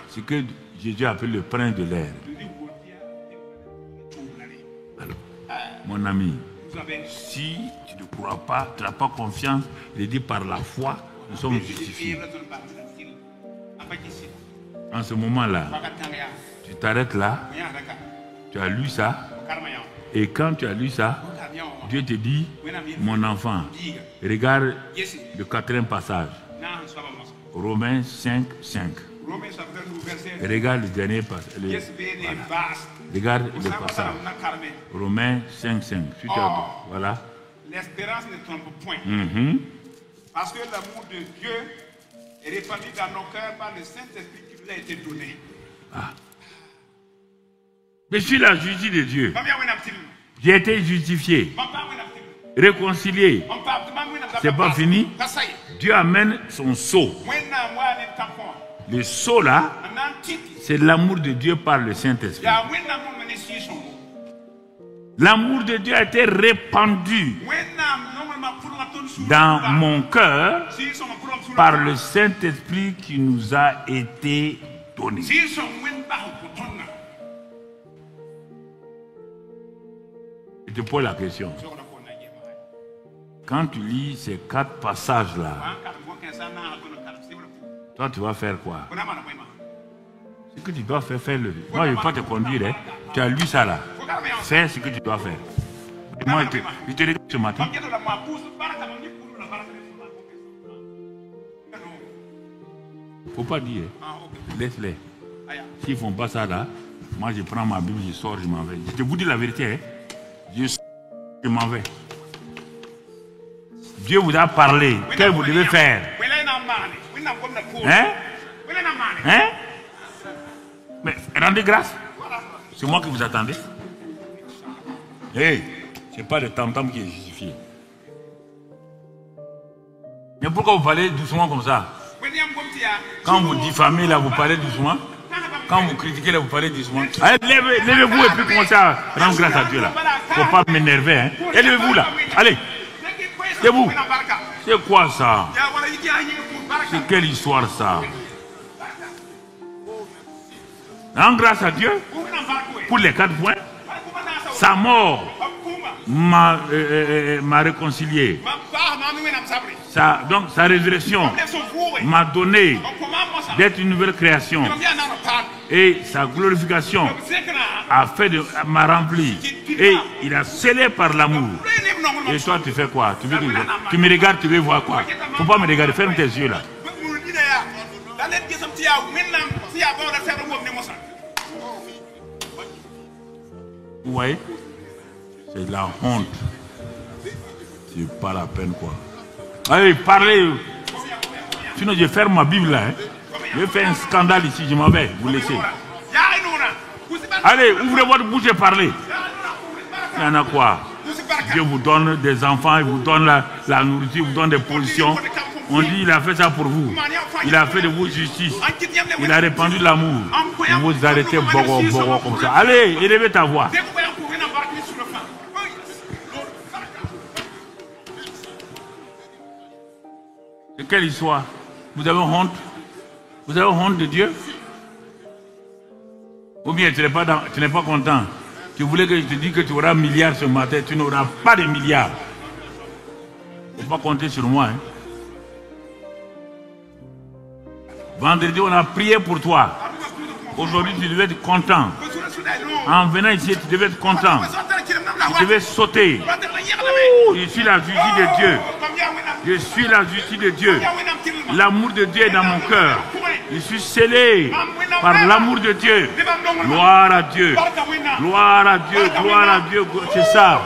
C'est que Jésus appelle le prince de l'air. Alors, mon ami, si tu ne crois pas, tu n'as pas confiance, il dit par la foi, nous sommes justifiés. En ce moment-là, tu t'arrêtes là, tu as lu ça, et quand tu as lu ça, Dieu te dit, mon enfant, regarde le 4e passage, Romains 5, 5. Regarde le dernier passage. Regarde le passage. Romains 5, 5. Voilà. L'espérance ne trompe point. Parce que l'amour de Dieu est répandu dans nos cœurs par le Saint-Esprit qui nous a été donné. Ah. Je suis la justice de Dieu. J'ai été justifié, réconcilié. C'est pas fini. Dieu amène son sceau. Le sceau là, c'est l'amour de Dieu par le Saint-Esprit. L'amour de Dieu a été répandu dans mon cœur par le Saint-Esprit qui nous a été donné. Je te pose la question. Quand tu lis ces 4 passages-là, toi, tu vas faire quoi? Ce que tu dois faire, fais-le. Moi, je ne vais pas te conduire. Hein. Tu as lu ça là. Fais ce que tu dois faire. Et moi, je te l'ai dit ce matin. Il ne faut pas dire. Laisse-les. S'ils ne font pas ça là, moi, je prends ma Bible, je sors, je m'en vais. Je te vous dis la vérité. Hein. Je m'en vais. Dieu vous a parlé. Qu'est-ce que vous devez faire? Hein? Hein? Mais rendez grâce. C'est moi que vous attendez. Hey, c'est pas le tam-tam qui est justifié. Mais pourquoi vous parlez doucement comme ça? Quand vous diffamez là, vous parlez doucement. Quand vous critiquez là, vous parlez doucement. Allez, levez-vous et puis commencez à rendre grâce à Dieu là. Faut pas m'énerver. Hein? Et levez-vous là. Allez. Debout. C'est quoi ça? C'est quelle histoire ça? Rends grâce à Dieu pour les 4 points. Sa mort m'a réconcilié. Donc sa résurrection m'a donné d'être une nouvelle création. Et sa glorification m'a rempli. Et il a scellé par l'amour. Et toi, tu fais quoi? Tu me regardes, tu veux voir quoi? Faut pas me regarder, ferme tes yeux là. Vous voyez? C'est de la honte. C'est pas la peine quoi. Allez, parlez. Sinon, je ferme ma Bible là. Hein. Je fais un scandale ici, je m'en vais. Vous laissez. Allez, ouvrez votre bouche et parlez. Il y en a quoi? Dieu vous donne des enfants, il vous donne la nourriture, il vous donne des positions. On dit il a fait ça pour vous. Il a fait de vous justice. Il a répandu l'amour. Et vous arrêtez bogo comme ça. Allez, élevez ta voix. C'est quelle histoire? Vous avez honte? Vous avez honte de Dieu? Ou bien tu n'es pas content? Tu voulais que je te dise que tu auras un milliard ce matin, tu n'auras pas de milliards. Il ne faut pas compter sur moi. Hein. Vendredi, on a prié pour toi. Aujourd'hui, tu devais être content. En venant ici, tu devais être content. Tu devais sauter. Oh, je suis la justice de Dieu. Je suis la justice de Dieu. L'amour de Dieu est dans mon cœur. Je suis scellé par l'amour de Dieu. Gloire à Dieu. Gloire à Dieu. Gloire à Dieu. C'est ça.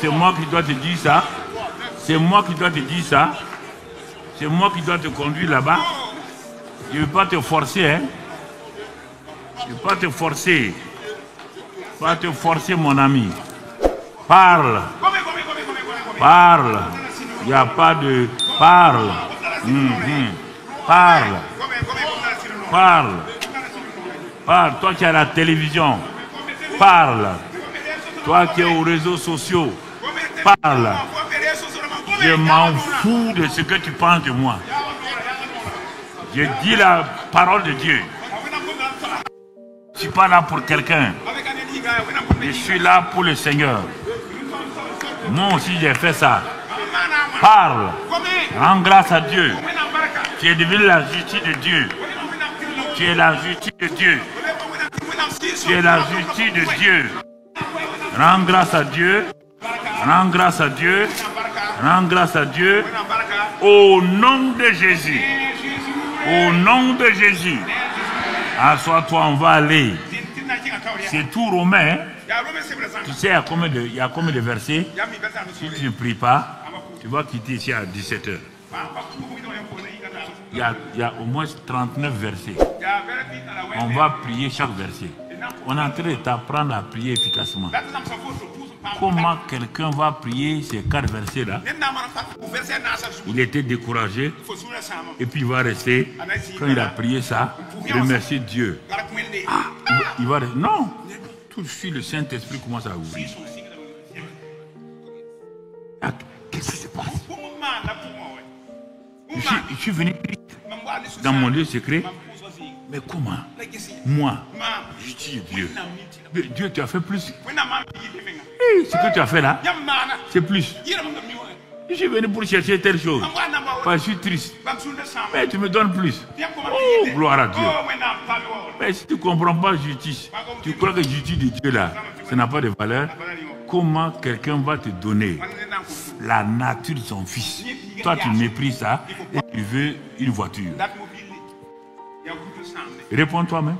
C'est moi qui dois te dire ça. C'est moi qui dois te dire ça. C'est moi qui dois te conduire là-bas. Je ne veux pas te forcer. Hein. Je ne veux pas te forcer. Pas te forcer, mon ami. Parle. Parle. Il n'y a pas de... Parle. Parle. Parle. Parle. Toi qui as la télévision. Parle. Toi qui es aux réseaux sociaux, parle. Je m'en fous de ce que tu penses de moi. Je dis la parole de Dieu. Je ne suis pas là pour quelqu'un. Je suis là pour le Seigneur. Moi aussi j'ai fait ça. Parle. Rends grâce à Dieu. Tu es devenu la justice de Dieu. Tu es la justice de Dieu. Tu es la justice de Dieu. Rends grâce à Dieu. Rends grâce à Dieu. Rends grâce à Dieu. Au nom de Jésus. Au nom de Jésus. Assois-toi, on va aller. C'est tout Romain. Tu sais, il y a combien de versets? Si tu ne pries pas, tu vas quitter ici à 17 h. Il y a au moins 39 versets. On va prier chaque verset. On est en train de t'apprendre à prier efficacement. Comment quelqu'un va prier ces 4 versets-là? Il était découragé et puis il va rester, quand il a prié ça, remercier Dieu. Ah, il va rester. Non! Tout de suite, le Saint-Esprit commence à ouvrir. Ah, qu'est-ce qui se passe? Je suis venu dans mon lieu secret. Mais comment? Moi, je dis Dieu. Mais Dieu, tu as fait plus. Hey, ce que tu as fait là, c'est plus. Je suis venu pour chercher telle chose. Je suis triste. Mais tu me donnes plus. Oh, gloire à Dieu. Mais si tu ne comprends pas justice, tu crois que justice de Dieu là, ça n'a pas de valeur. Comment quelqu'un va te donner la nature de son fils? Toi, tu méprises ça et tu veux une voiture. Réponds toi-même.